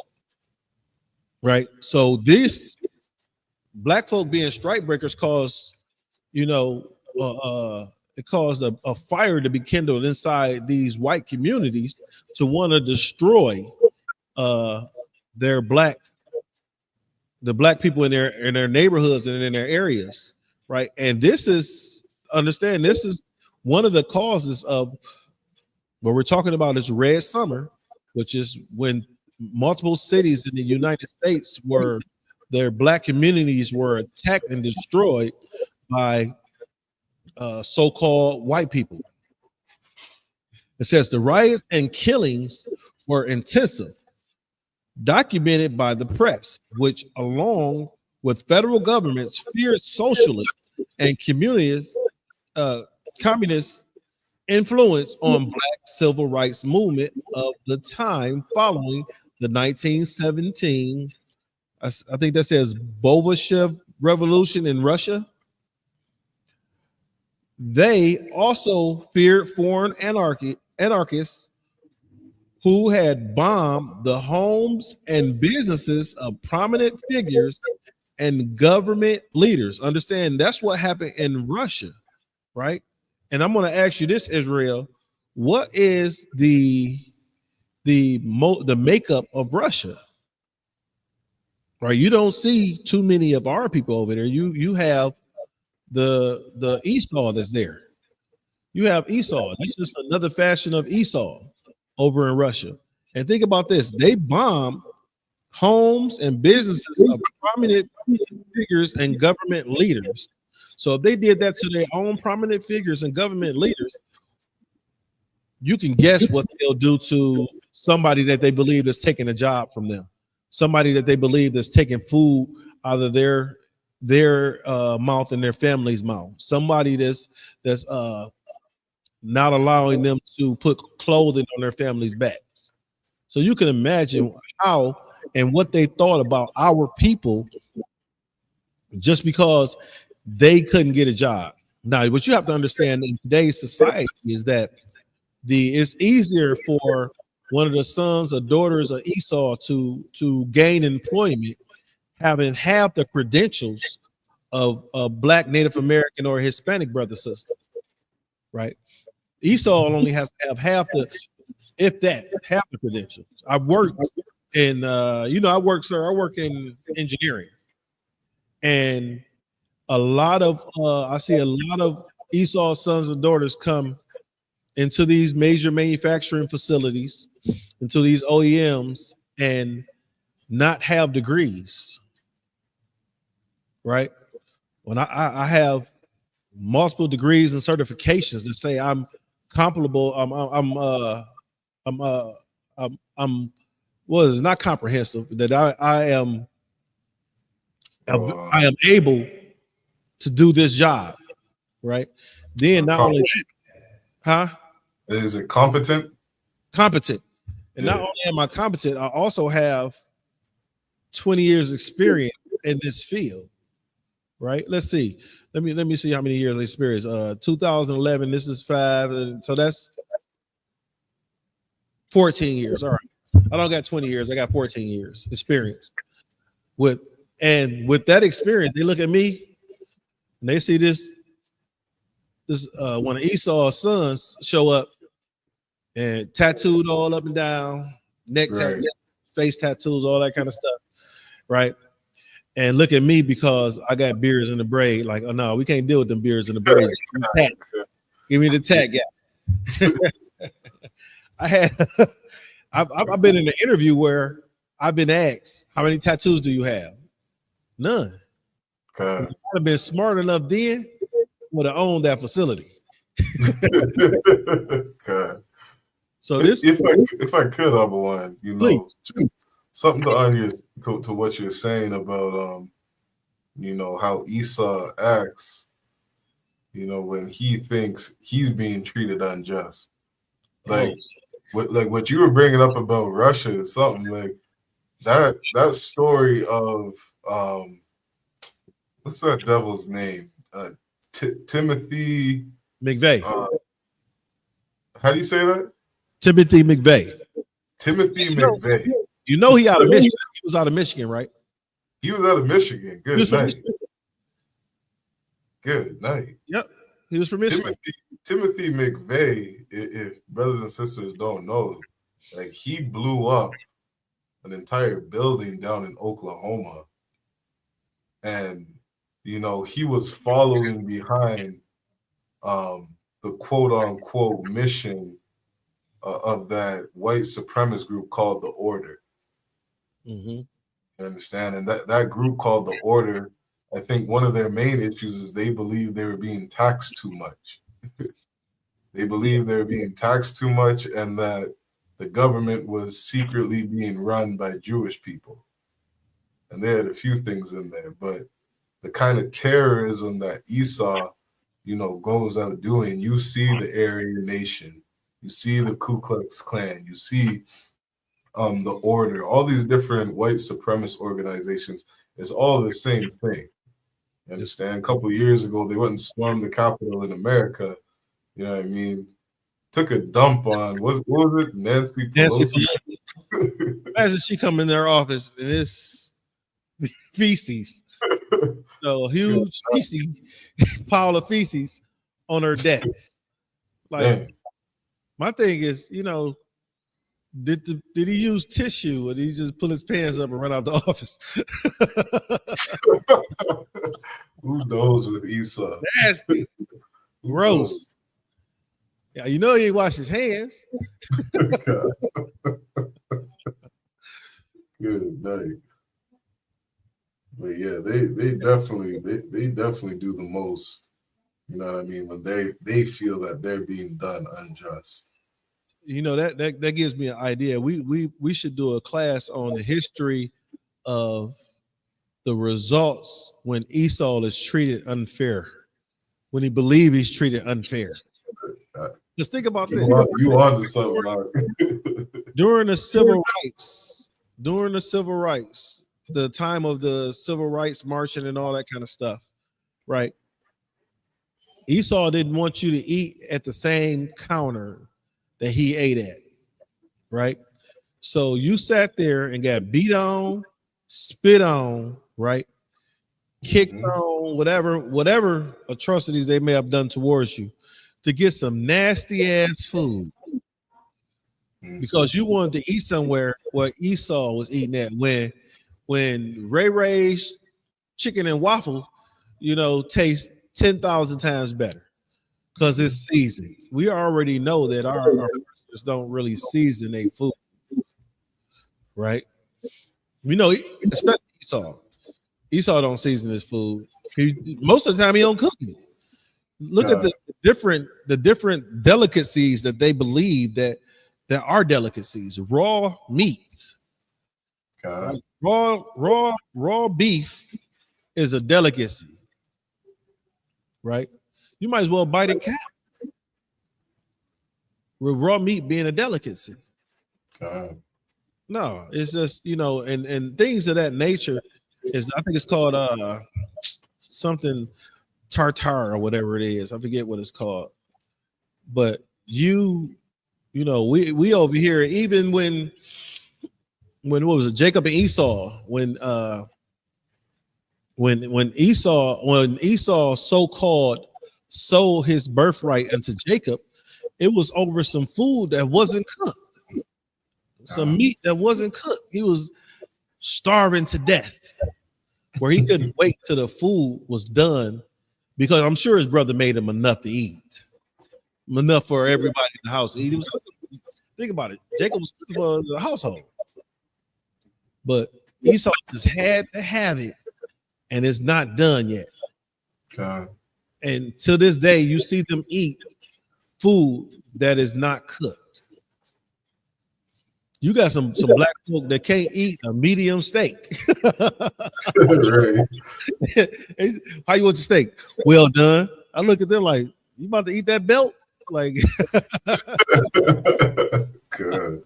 Right. So this black folk being strike breakers caused, it caused a fire to be kindled inside these white communities to want to destroy the black people in their neighborhoods and in their areas, right? And this is one of the causes of what we're talking about is Red Summer, which is when multiple cities in the United States their black communities were attacked and destroyed by so-called white people. It says the riots and killings were intensive, documented by the press, which along with federal governments feared socialist and communist influence on black civil rights movement of the time following the 1917, I think that says Bolshevik Revolution in Russia. They also feared foreign anarchists who had bombed the homes and businesses of prominent figures and government leaders. Understand, that's what happened in Russia, right? And I'm going to ask you this, Israel, what is the makeup of Russia? Right, you don't see too many of our people over there. You have the Esau that's there. You have Esau. That's just another fashion of Esau over in Russia. And think about this: they bomb homes and businesses of prominent figures and government leaders. So if they did that to their own prominent figures and government leaders, you can guess what they'll do to somebody that they believe is taking a job from them, somebody that they believe is taking food out of their mouth and their family's mouth, somebody that's not allowing them to put clothing on their family's backs. So you can imagine how and what they thought about our people just because they couldn't get a job. Now, what you have to understand in today's society is that it's easier for one of the sons or daughters of Esau to gain employment having half the credentials of a black Native American or Hispanic brother sister, right? Esau only has to have half the credentials. I work in I work in engineering, and I see a lot of Esau's sons and daughters come into these major manufacturing facilities, into these OEMs, and not have degrees, right? When I have multiple degrees and certifications that say I'm comparable, not comprehensive, that I am able to do this job, right? Then not only that, is it competent? Competent. And not only am I competent, I also have 20 years experience in this field, right? Let's see. Let me see how many years of experience. 2011, this is 5, so that's 14 years. All right. I don't got 20 years, I got 14 years experience. With that experience, they look at me and they see this one of Esau's sons show up and tattooed all up and down, neck tattoos, face tattoos, all that kind of stuff, right? And look at me because I got beards and the braid. Like, oh no, we can't deal with them beards and the braids. Give me the tag guy. I've been in an interview where I've been asked, how many tattoos do you have? None. Okay. I'd have been smart enough then, would have owned that facility. Okay. So this, if I could, number one, you know, please. just something to on your to what you're saying about you know, how Esau acts, you know, when he thinks he's being treated unjust. Like what you were bringing up about Russia is something like that story of what's that devil's name? Timothy McVeigh. How do you say that? Timothy McVeigh. Timothy McVeigh. You know he out of Michigan. He was out of Michigan, right? He was out of Michigan. Good night. Good night. Yep. He was from Michigan. Timothy McVeigh, if brothers and sisters don't know, like he blew up an entire building down in Oklahoma. And, you know, he was following behind the quote unquote mission of that white supremacist group called the Order. Mm-hmm. You understand? And that group called the Order, I think one of their main issues is they believe they were being taxed too much. They believe they were being taxed too much and that the government was secretly being run by Jewish people. And they had a few things in there, but the kind of terrorism that Esau, you know, goes out doing, you see the Aryan Nation, you see the Ku Klux Klan, you see the Order, all these different white supremacist organizations, it's all the same thing. You understand? A couple of years ago, they went and stormed the Capitol in America. You know what I mean? Took a dump on, what was it? Nancy Pelosi. Imagine she come in their office and it's feces. So a huge feces, pile of feces on her desk. Like, my thing is, you know, did he use tissue or did he just pull his pants up and run out the office? Who knows with Esau? Nasty. Gross. Yeah, you know he washed his hands. Good night. But yeah, they definitely do the most. You know what I mean? When they feel that they're being done unjust. You know, that gives me an idea. We should do a class on the history of the results when Esau is treated unfair, when he believes he's treated unfair. Just think about this. You on to something, Mark. During the civil rights, the time of the civil rights marching and all that kind of stuff, right? Esau didn't want you to eat at the same counter that he ate at, right? So you sat there and got beat on, spit on, right? Kicked on, whatever atrocities they may have done towards you to get some nasty ass food because you wanted to eat somewhere where Esau was eating at when Ray Ray's chicken and waffle, you know, tastes 10,000 times better because it's seasoned. We already know that our Westerners don't really season their food, right? We know, especially Esau. Esau don't season his food. Most of the time, he don't cook it. Look at the different delicacies that they believe that are delicacies. Raw meats, right? Raw beef is a delicacy, right? You might as well bite a cat with raw meat being a delicacy. No, it's just, you know, and things of that nature is, I think it's called something tartare or whatever it is. I forget what it's called. But you know, we over here, even when what was it, Jacob and Esau, when Esau so-called sold his birthright unto Jacob, it was over some food that wasn't cooked, some meat that wasn't cooked. He was starving to death, where he couldn't wait till the food was done, because I'm sure his brother made him enough to eat, enough for everybody in the house to eat. He was cooking. Think about it. Jacob was cooking for the household, but Esau just had to have it and it's not done yet. God. And to this day, you see them eat food that is not cooked. You got some black folk that can't eat a medium steak. Right. How you want your steak? Well done. I look at them like, you about to eat that belt? Like, Good.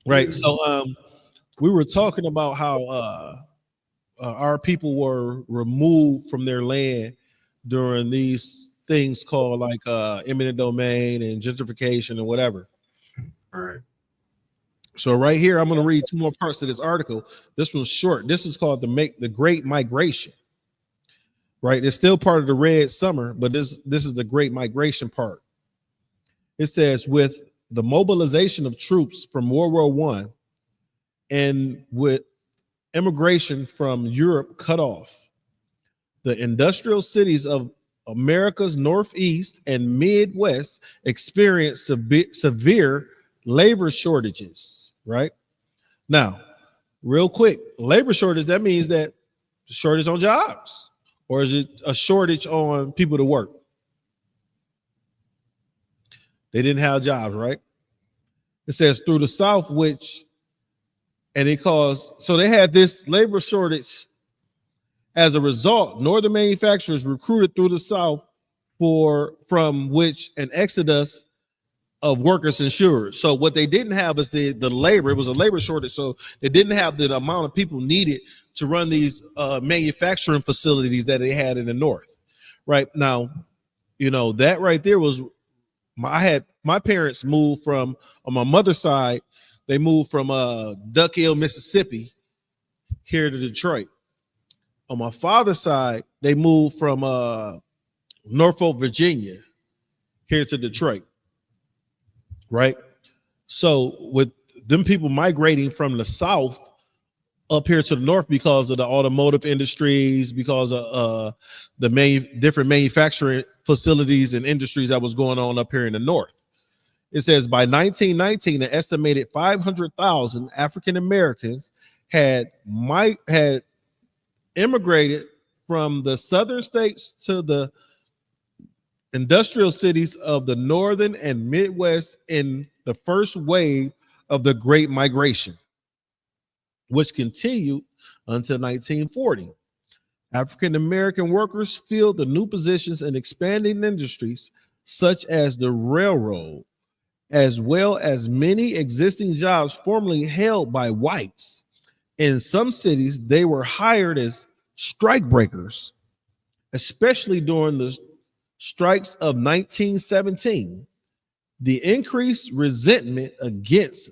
right. So we were talking about how our people were removed from their land during these things called like eminent domain and gentrification and whatever. All right. So right here, I'm going to read two more parts of this article. This one's short. This is called the Great Migration. Right, it's still part of the Red Summer, but this is the Great Migration part. It says, with the mobilization of troops from World War I and with immigration from Europe cut off, the industrial cities of America's Northeast and Midwest experienced severe labor shortages. Right now, real quick, labor shortage, that means that shortage on jobs. Or is it a shortage on people to work? They didn't have jobs, right? It says through the South, so they had this labor shortage. As a result, northern manufacturers recruited through the South from which an exodus of workers ensured. So what they didn't have is the labor. It was a labor shortage. So they didn't have the amount of people needed to run these manufacturing facilities that they had in the North. Right now, that right there was my parents moved from, on my mother's side, they moved from Duck Hill, Mississippi, here to Detroit. On my father's side, they moved from Norfolk, Virginia, here to Detroit. Right. So with them people migrating from the South up here to the North because of the automotive industries, because of the different manufacturing facilities and industries that was going on up here in the North. It says by 1919, an estimated 500,000 African Americans had immigrated from the southern states to the industrial cities of the northern and Midwest in the first wave of the Great Migration, which continued until 1940. African American workers filled the new positions in expanding industries such as the railroad, as well as many existing jobs formerly held by whites. In some cities, they were hired as strikebreakers, especially during the strikes of 1917. The increased resentment against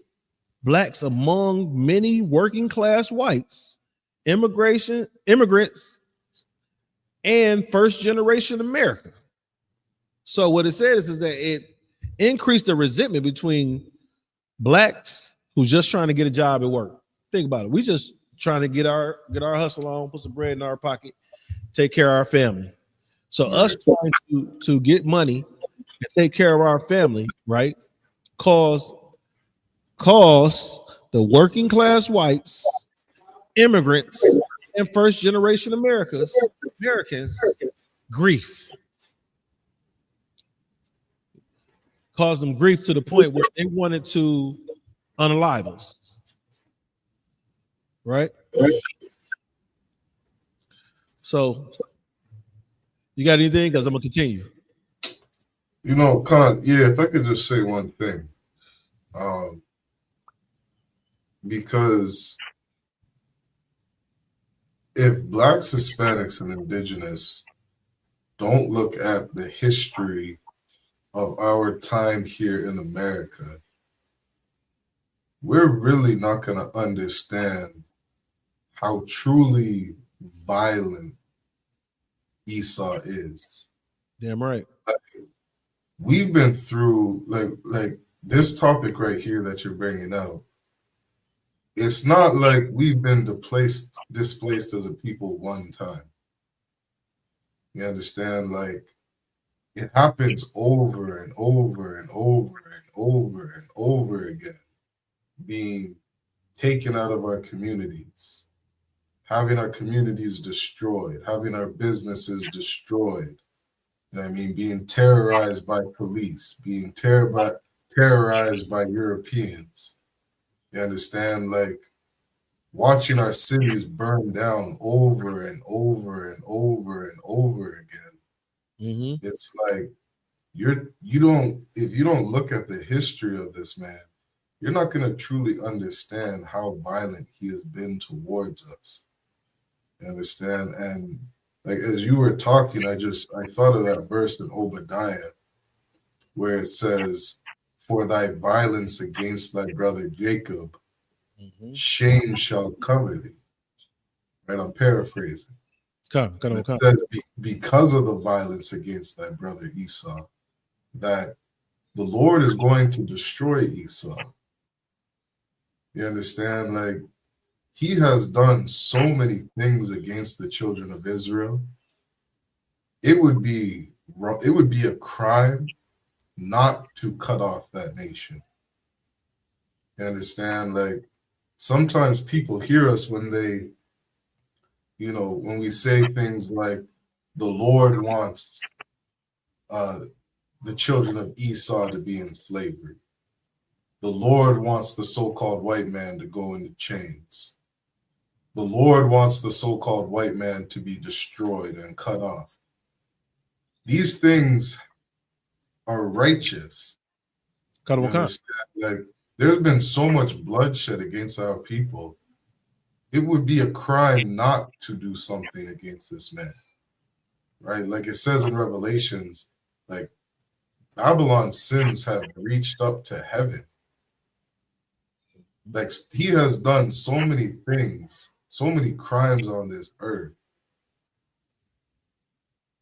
blacks among many working class whites, immigrants, and first generation America. So what it says is that it increased the resentment between blacks who's just trying to get a job at work. Think about it. We just trying to get our hustle on, put some bread in our pocket, take care of our family. So us trying to get money and take care of our family, right, cause the working class whites, immigrants, and first generation Americans grief. Caused them grief to the point where they wanted to unalive us. Right? So you got anything? Because I'm gonna continue. Khan, yeah, if I could just say one thing. Because if Blacks, Hispanics, and Indigenous don't look at the history of our time here in America, we're really not going to understand how truly violent Esau is. Damn right. We've been through like this topic right here that you're bringing out. It's not like we've been displaced as a people one time. You understand? Like, it happens over and over and over and over and over again, being taken out of our communities, having our communities destroyed, having our businesses destroyed. You know what I mean? Being terrorized by police, being terrorized by Europeans. You understand? Like watching our cities burn down over and over and over and over again. Mm-hmm. It's like if you don't look at the history of this man, you're not going to truly understand how violent he has been towards us. You understand? And like as you were talking, I thought of that verse in Obadiah where it says, "For thy violence against thy brother Jacob, shame shall cover thee." Right? I'm paraphrasing. It says, because of the violence against thy brother Esau, that the Lord is going to destroy Esau. You understand? Like he has done so many things against the children of Israel. It would be a crime not to cut off that nation. You understand? Like sometimes people hear us when they, when we say things like the Lord wants the children of Esau to be in slavery. The Lord wants the so-called white man to go into chains. The Lord wants the so-called white man to be destroyed and cut off. These things are righteous. Like there's been so much bloodshed against our people. It would be a crime not to do something against this man. Right? Like it says in Revelations, like Babylon's sins have reached up to heaven. Like he has done so many things, so many crimes on this earth.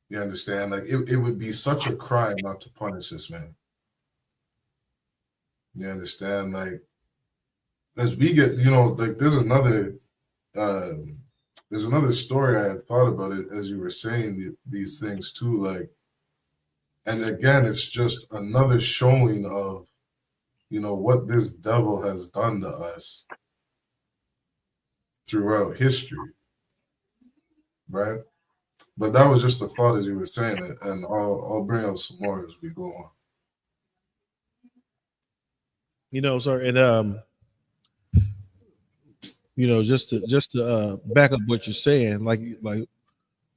You understand? Like it would be such a crime not to punish this man. You understand? Like as we get, like there's another story I had thought about it as you were saying these things too. Like, and again, it's just another showing of, what this devil has done to us throughout history, right? But that was just a thought as you were saying it, and I'll bring out some more as we go on. Sorry, and just to back up what you're saying, like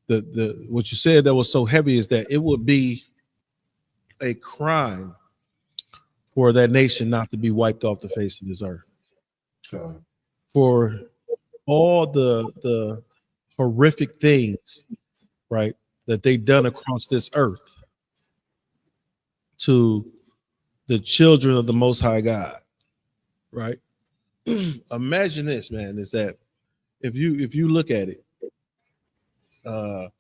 the what you said that was so heavy is that it would be a crime for that nation not to be wiped off the face of this earth. Sure. For all the horrific things, right, that they've done across this earth to the children of the Most High God, right? Imagine this, man, is that if you look at it, Joe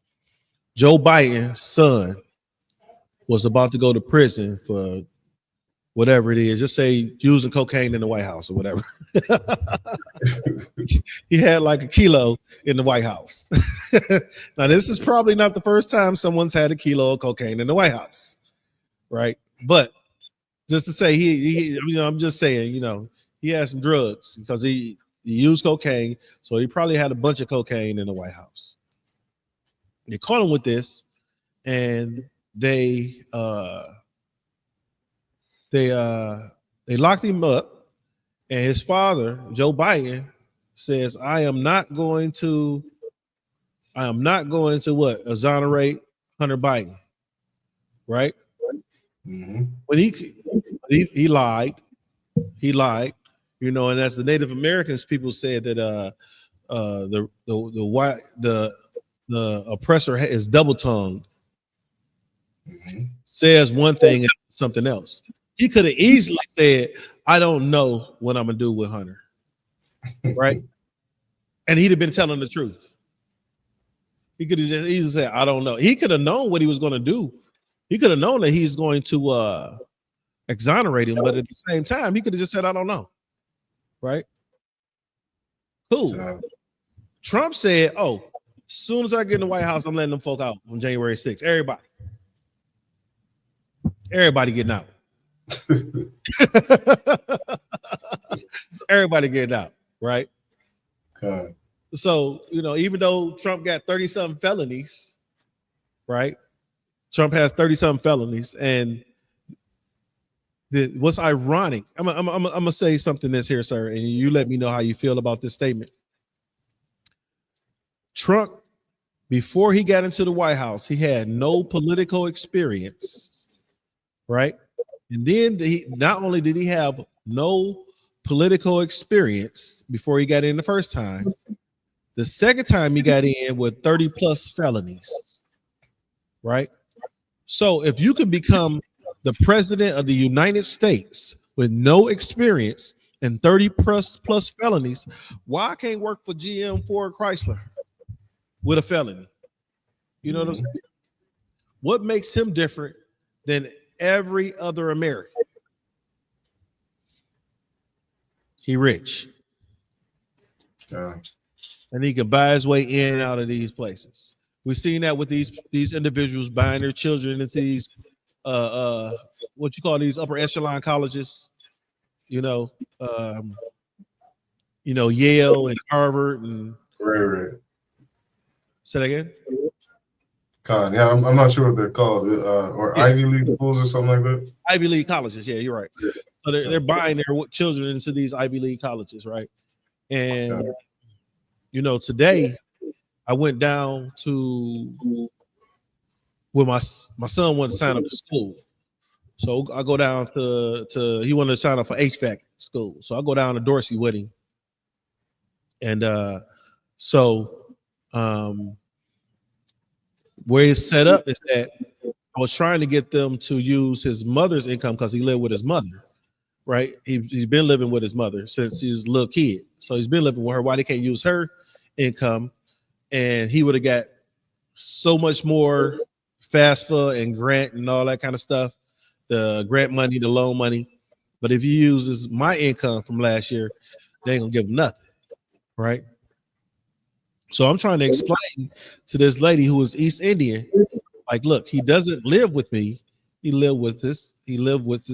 Biden's son was about to go to prison for whatever it is, just say using cocaine in the White House or whatever. He had like a kilo in the White House. Now, this is probably not the first time someone's had a kilo of cocaine in the White House, right? But just to say, I'm just saying, he had some drugs because he used cocaine, so he probably had a bunch of cocaine in the White House. They caught him with this, and they locked him up, and his father, Joe Biden, says, I am not going to what? Exonerate Hunter Biden, right? Mm-hmm. When he lied, and as the Native Americans people said that the oppressor is double tongued, says one thing and something else. He could have easily said, I don't know what I'm gonna do with Hunter, right? And he'd have been telling the truth. He could have just easily said, I don't know. He could have known what he was going to do. He could have known that he's going to exonerate him, but at the same time, he could have just said, I don't know, right? Cool. Trump said, oh, as soon as I get in the White House, I'm letting them folk out on January 6th. Everybody getting out. Everybody getting out, right? Okay. So, even though Trump got 30-something felonies, right? Trump has 30-something felonies. And what's ironic, I'm going to say something that's here, sir, and you let me know how you feel about this statement. Trump, before he got into the White House, he had no political experience, right? And then not only did he have no political experience before he got in the first time, the second time he got in with 30 plus felonies, right? So if you could become the president of the United States with no experience and 30 plus felonies, why I can't work for GM, Ford, Chrysler with a felony? You know what I'm saying? What makes him different than every other American? He rich. Yeah. And he can buy his way in and out of these places. We've seen that with these individuals buying their children into these what you call these upper echelon colleges, Yale and Harvard and Right. say that again. Yeah, I'm not sure what they're called, or Ivy League schools or something like that. Ivy League colleges, yeah, you're right. Yeah. So they're buying their children into these Ivy League colleges, right? And today I went down to where my son wanted to sign up to school. So I go down to he wanted to sign up for HVAC school. So I go down to Dorsey with him. And where it's set up is that I was trying to get them to use his mother's income because he lived with his mother, right? He's been living with his mother since he was a little kid. So he's been living with her. Why they can't use her income? And he would have got so much more FAFSA and grant and all that kind of stuff, the grant money, the loan money. But if he uses my income from last year, they ain't gonna give him nothing, right? So I'm trying to explain to this lady who is East Indian, like, look, he doesn't live with me. He lived with his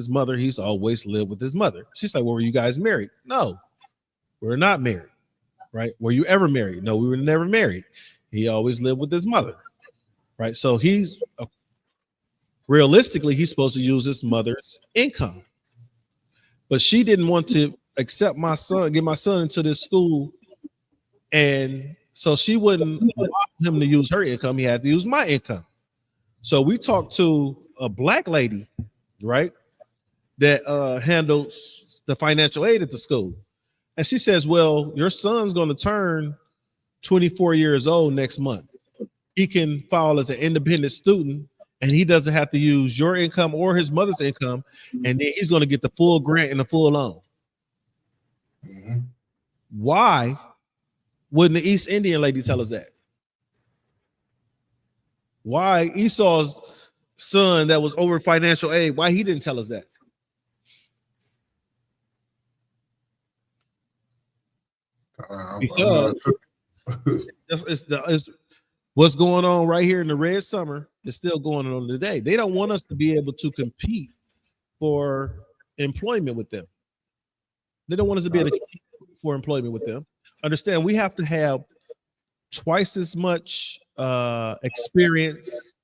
mother. He's always lived with his mother. She's like, well, were you guys married? No, we're not married, right? Were you ever married? No, we were never married. He always lived with his mother, right? So realistically, he's supposed to use his mother's income. But she didn't want to accept my son, get my son into this school. And so she wouldn't allow him to use her income. He had to use my income. So we talked to a black lady, right, that handled the financial aid at the school. And she says, well, your son's going to turn 24 years old next month. He can file as an independent student, and he doesn't have to use your income or his mother's income, and then he's going to get the full grant and the full loan. Mm-hmm. Why wouldn't the East Indian lady tell us that? Why Esau's son that was over financial aid, why he didn't tell us that? Because it's what's going on right here in the red summer is still going on today. They don't want us to be able to compete for employment with them. They don't want us to be able to compete for employment with them. Understand, we have to have twice as much experience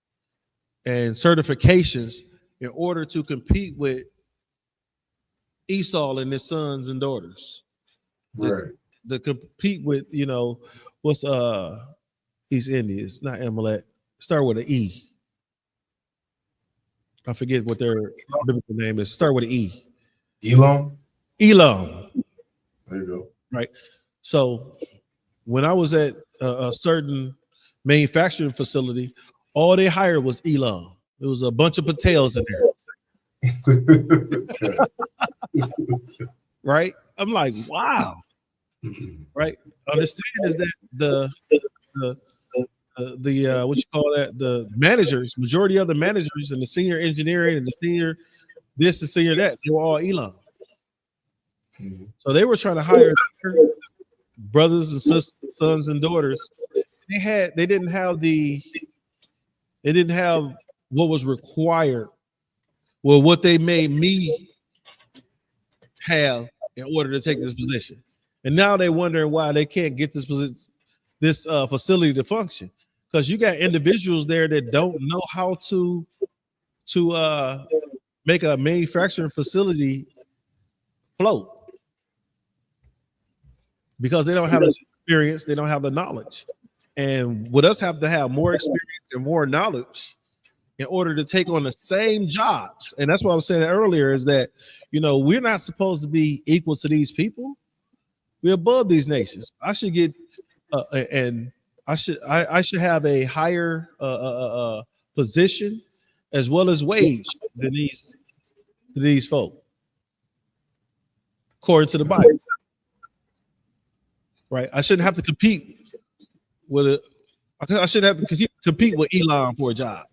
and certifications in order to compete with Esau and his sons and daughters. Right. To compete with, what's East Indians, not Amalek. Start with an E. I forget what their biblical name is. Start with an E. Elam. There you go. Right. So when I was at a certain manufacturing facility, all they hired was Elam. It was a bunch of Patels in there. Right. I'm like, wow. Right. Understand is that the what you call that, the managers, majority of the managers and the senior engineering and the senior this and senior that, they were all Elam. Mm-hmm. So they were trying to hire brothers and sisters, sons and daughters. They didn't have what was required, well, what they made me have in order to take this position. And now they're wondering why they can't get this position. facility to function, because you got individuals there that don't know how to make a manufacturing facility float, because they don't have the experience, they don't have the knowledge. And with us have to have more experience and more knowledge in order to take on the same jobs. And that's what I was saying earlier, is that, you know, we're not supposed to be equal to these people. We're above these nations. I should get and I should have a higher position as well as wage than these folk, according to the Bible. Right? I shouldn't have to compete with I shouldn't have to compete with Elon for a job.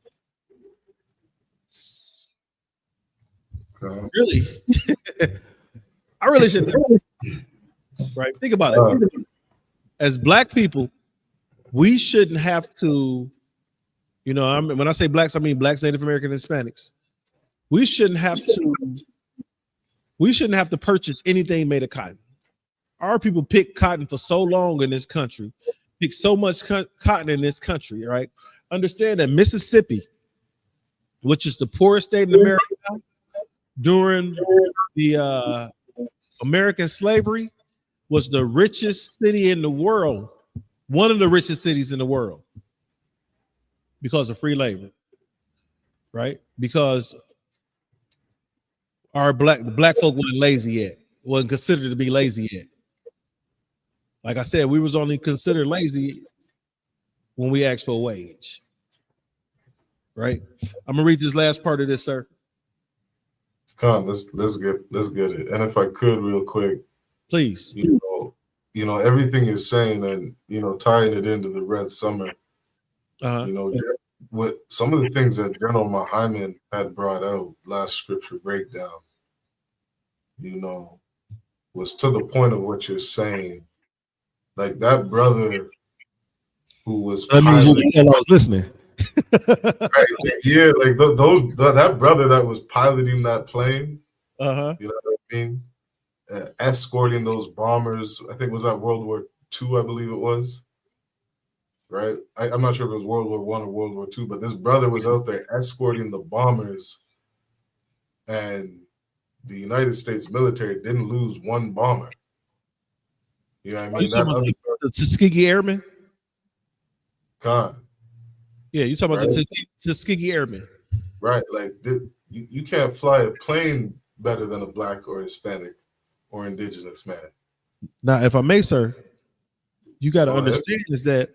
Really? I really shouldn't. Right? Think about it. As Black people, we shouldn't have to, you know, when I say blacks, I mean blacks, Native American, Hispanics. We shouldn't have to purchase anything made of cotton. Our people pick cotton for so long in this country, pick so much cotton in this country, right? Understand that Mississippi, which is the poorest state in America during the American slavery, was the richest city in the world, one of the richest cities in the world, because of free labor, right? Because the black folk wasn't lazy yet, wasn't considered to be lazy yet. Like I said, we was only considered lazy when we asked for a wage, right? I'm gonna read this last part of this, sir. Come on, let's get it. And if I could, real quick, please. You know everything you're saying, and you know, tying it into the Red Summer. You know, what some of the things that General Muhammad had brought out last scripture breakdown, you know, was to the point of what you're saying. Like that brother who was piloting, I was listening. right? Yeah, like that brother that was piloting that plane. You know what I mean? Escorting those bombers. I think it was that World War II, I believe it was. Right? I'm not sure if it was World War I or World War II, but this brother was out there escorting the bombers, and the United States military didn't lose one bomber. You know what I mean? The Tuskegee Airmen? God. Yeah, you talking about the Tuskegee Airmen. Right. Like you can't fly a plane better than a Black or Hispanic or indigenous man. Now, if I may, sir, you got to understand is that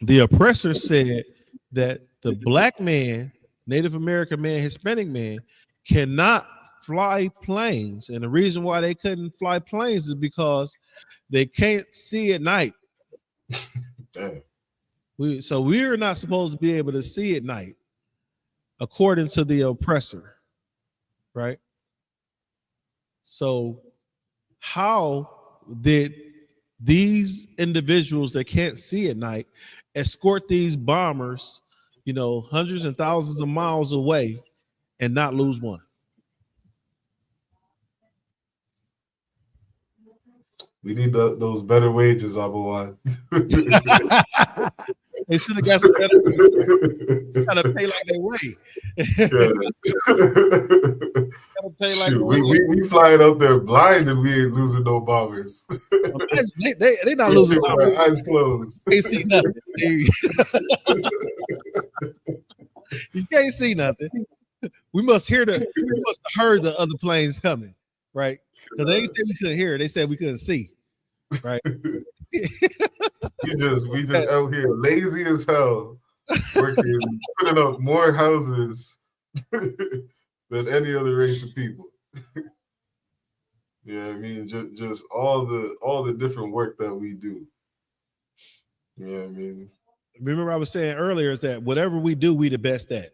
the oppressor said that the Black man, Native American man, Hispanic man cannot fly planes. And the reason why they couldn't fly planes is because they can't see at night. So we're not supposed to be able to see at night, according to the oppressor, right? So how did these individuals that can't see at night escort these bombers, you know, hundreds and thousands of miles away and not lose one? We need those better wages, Abuwan. They should have got some better. Gotta pay like they weigh. Gotta pay like we flying out there blind and we ain't losing no bombers. they not losing bombers. Eyes closed. They see nothing. You can't see nothing. We must heard the other planes coming, right? Because they didn't say we couldn't hear it. They said we couldn't see, right? we just out here lazy as hell, working, putting up more houses than any other race of people. Yeah, I mean, just all the different work that we do. Yeah, I mean, remember I was saying earlier is that whatever we do, we the best at.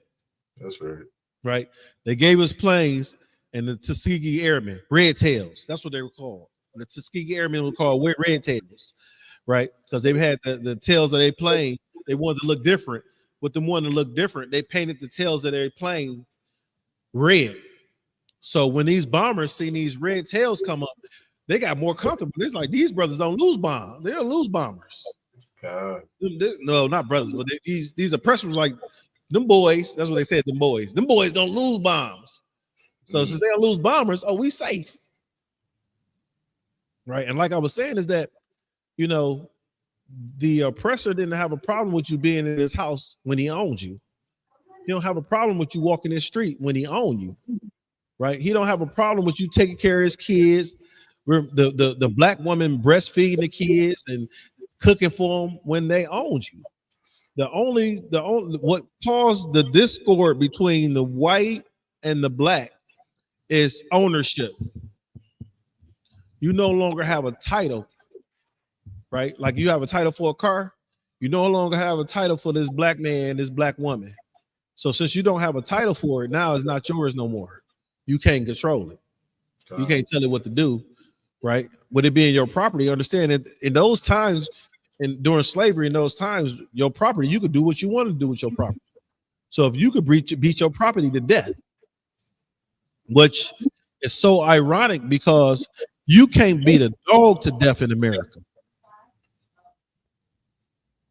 That's right. Right? They gave us planes and the Tuskegee Airmen, red tails. That's what they were called. The Tuskegee Airmen were called red tails, right? Because they had the tails of their plane. They wanted to look different. With them wanting to look different, they painted the tails of their plane red. So when these bombers see these red tails come up, they got more comfortable. It's like these brothers don't lose bombs. They don't lose bombers. God. No, not brothers, but these oppressors like them boys. That's what they said. Them boys don't lose bombs. So since they don't lose bombers, we safe, right? And like I was saying, is that the oppressor didn't have a problem with you being in his house when he owned you. He don't have a problem with you walking the street when he owned you, right? He don't have a problem with you taking care of his kids. The black woman breastfeeding the kids and cooking for them when they owned you. The only what caused the discord between the white and the black is ownership. You no longer have a title, right? Like you have a title for a car, you no longer have a title for this black man, this black woman. So since you don't have a title for it, now it's not yours no more. You can't control it. You can't tell it what to do, right? With it being your property, understand that in those times, and during slavery, in those times, your property, you could do what you want to do with your property. So if you could beat your property to death, which is so ironic because you can't beat a dog to death in America,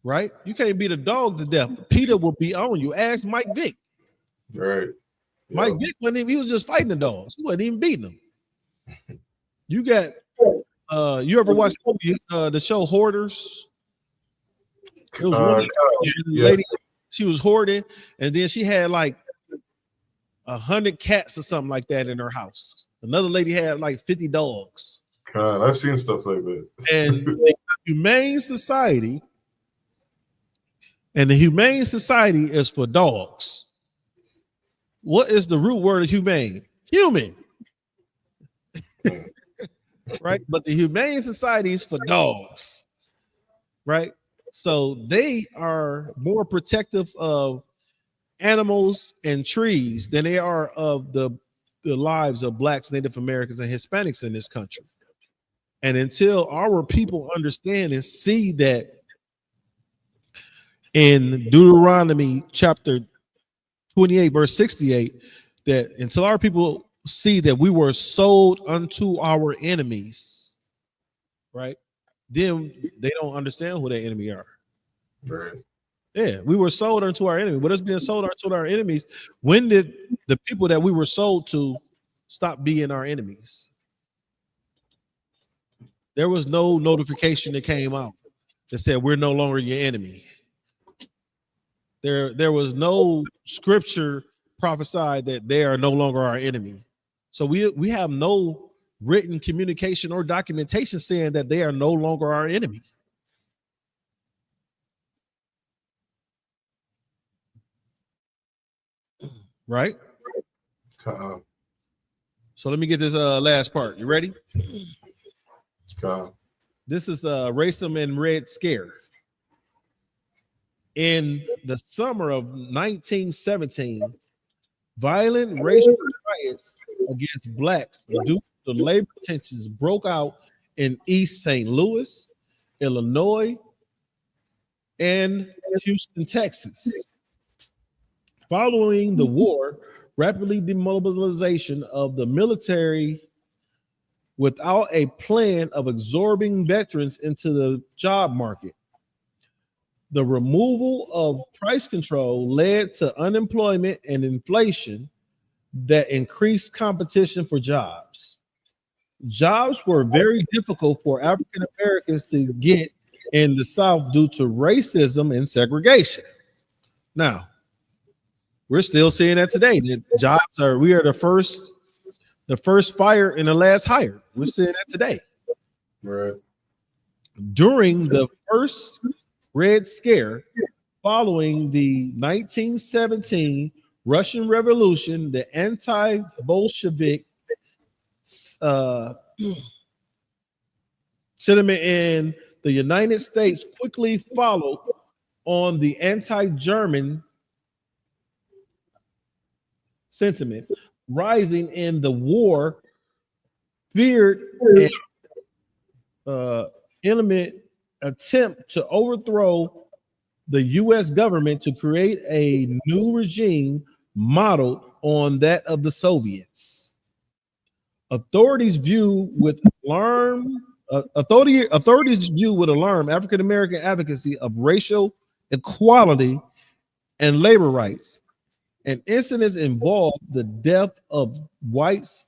right? You can't beat a dog to death. Peter will be on you. Ask Mike Vick. Right. Mike Vick wasn't even, he was just fighting the dogs. He wasn't even beating them. You got you ever watched the show Hoarders? It was one lady, she was hoarding, and then she had like 100 cats or something like that in her house. Another lady had like 50 dogs. God, I've seen stuff like that. And the Humane Society, is for dogs. What is the root word of humane? Human. Right? But the Humane Society is for dogs. Right? So they are more protective of animals and trees than they are of the lives of blacks, Native Americans, and Hispanics in this country. And until our people understand and see that in Deuteronomy chapter 28, verse 68, that until our people see that we were sold unto our enemies, right? Then they don't understand who their enemy are. Right. Yeah, we were sold unto our enemy. What is being sold unto our enemies? When did the people that we were sold to stop being our enemies? There was no notification that came out that said we're no longer your enemy. There was no scripture prophesied that they are no longer our enemy. So we have no written communication or documentation saying that they are no longer our enemy. Right? So let me get this last part. You ready? This is Racism and Red Scare. In the summer of 1917, violent racial riots against blacks due to labor tensions broke out in East St. Louis, Illinois, and Houston, Texas. Following the war, rapidly demobilization of the military without a plan of absorbing veterans into the job market. The removal of price control led to unemployment and inflation that increased competition for jobs. Jobs were very difficult for African Americans to get in the South due to racism and segregation. Now, we're still seeing that today. That we are the first fire and the last hire. We're seeing that today. Right. During the first Red Scare, following the 1917 Russian Revolution, the anti-Bolshevik sentiment in the United States quickly followed on the anti-German sentiment, rising in the war, feared and imminent attempt to overthrow the U.S. government to create a new regime modeled on that of the Soviets. Authorities view with alarm authorities view with alarm African American advocacy of racial equality and labor rights. And incidents involved the death of whites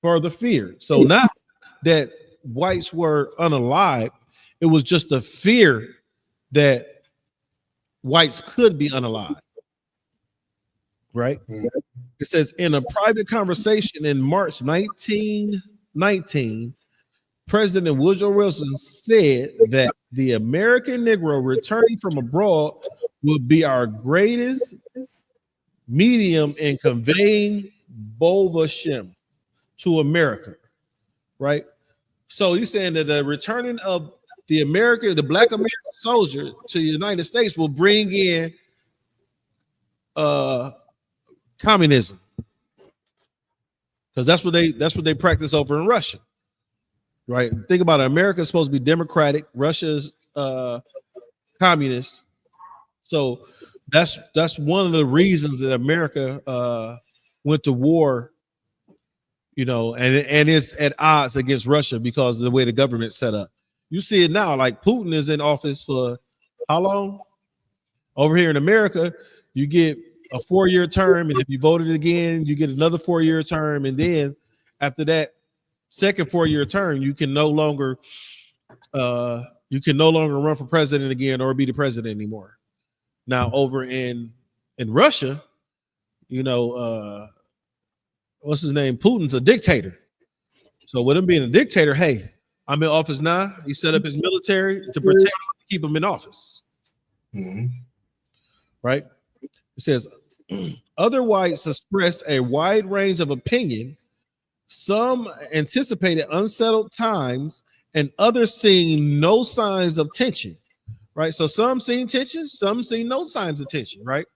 further feared. So not that whites were unalive, it was just the fear that whites could be unalive. Right? It says in a private conversation in March 1919, President Woodrow Wilson said that the American Negro returning from abroad would be our greatest medium in conveying Bolshevism to America, right? So he's saying that the returning of the black American soldier to the United States will bring in communism, because that's what they practice over in Russia, right? Think about it. America is supposed to be democratic. Russia's communist. So that's one of the reasons that America went to war, you know, and is at odds against Russia because of the way the government's set up. You see it now, like Putin is in office for how long? Over here in America, you get a 4-year term, and if you voted again, you get another 4-year term, and then after that second 4-year term, you can no longer run for president again or be the president anymore. Now over in Russia, you know, what's his name? Putin's a dictator. So with him being a dictator, hey, I'm in office now. He set up his military to protect, keep him in office. Right? It says other whites expressed a wide range of opinion. Some anticipated unsettled times, and others seeing no signs of tension. Right? So some seen tension, some seen no signs of tension. Right?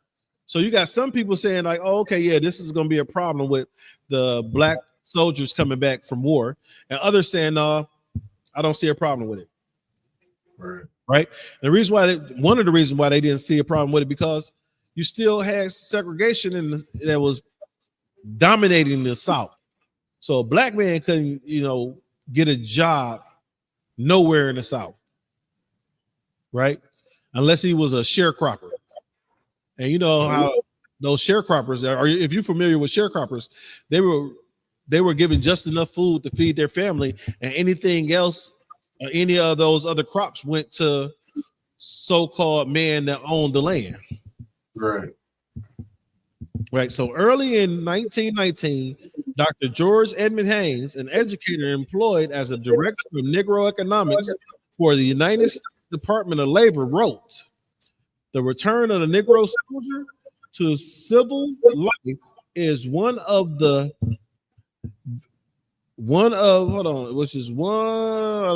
So you got some people saying like, oh, okay, yeah, this is going to be a problem with the black soldiers coming back from war, and others saying, no, I don't see a problem with it. Right? The reason why one of the reasons why they didn't see a problem with it, because you still had segregation that was dominating the South. So a black man couldn't, you know, get a job nowhere in the South, right? Unless he was a sharecropper. And you know how those sharecroppers are. If you're familiar with sharecroppers, they were given just enough food to feed their family, and anything else, any of those other crops went to so-called men that owned the land. Right. So early in 1919, Dr. George Edmund Haynes, an educator employed as a director of Negro economics for the United States Department of Labor, wrote, "The return of the Negro soldier to civil life is one of I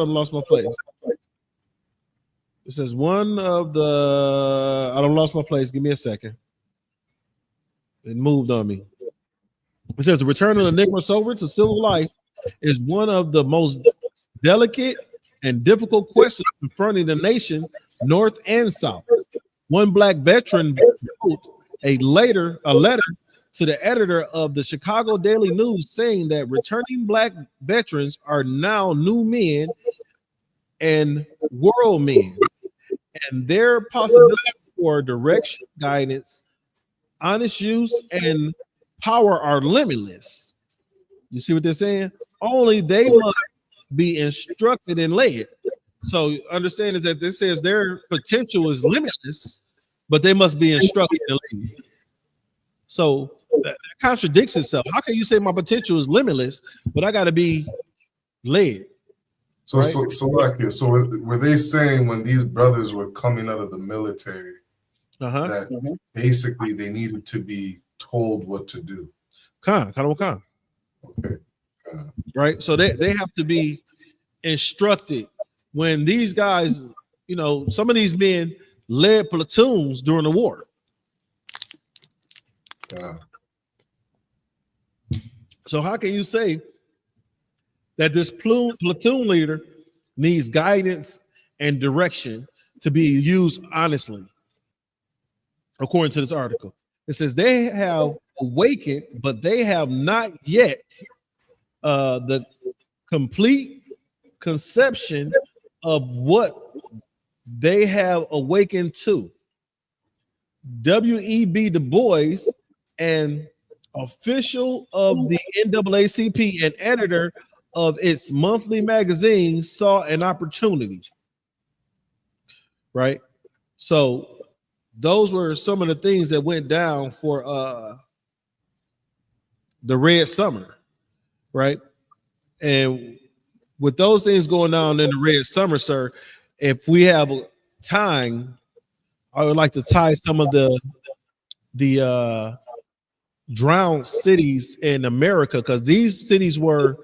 lost my place. It says I lost my place. Give me a second. It moved on me. It says the return of the Negro soldier to civil life is one of the most delicate and difficult questions confronting the nation, North and South. One black veteran wrote a letter to the editor of the Chicago Daily News saying that returning black veterans are now new men and world men, and their possibilities for direction, guidance, honest use, and power are limitless. You see what they're saying? Only they must be instructed and led. So understand is that this says their potential is limitless, but they must be instructed and led. So that contradicts itself. How can you say my potential is limitless, but I got to be led? So, right? so were they saying when these brothers were coming out of the military that basically they needed to be told what to do? Okay. Right. So they have to be instructed. When these guys, you know, some of these men led platoons during the war. So how can you say that this platoon leader needs guidance and direction to be used honestly? According to this article, it says they have awakened, but they have not yet the complete conception of what they have awakened to. W.E.B. Du Bois, and official of the NAACP and editor of its monthly magazine, saw an opportunity. Right? So those were some of the things that went down for the Red Summer, right? And with those things going on in the Red Summer, sir, if we have time, I would like to tie some of the drowned cities in America, because these cities were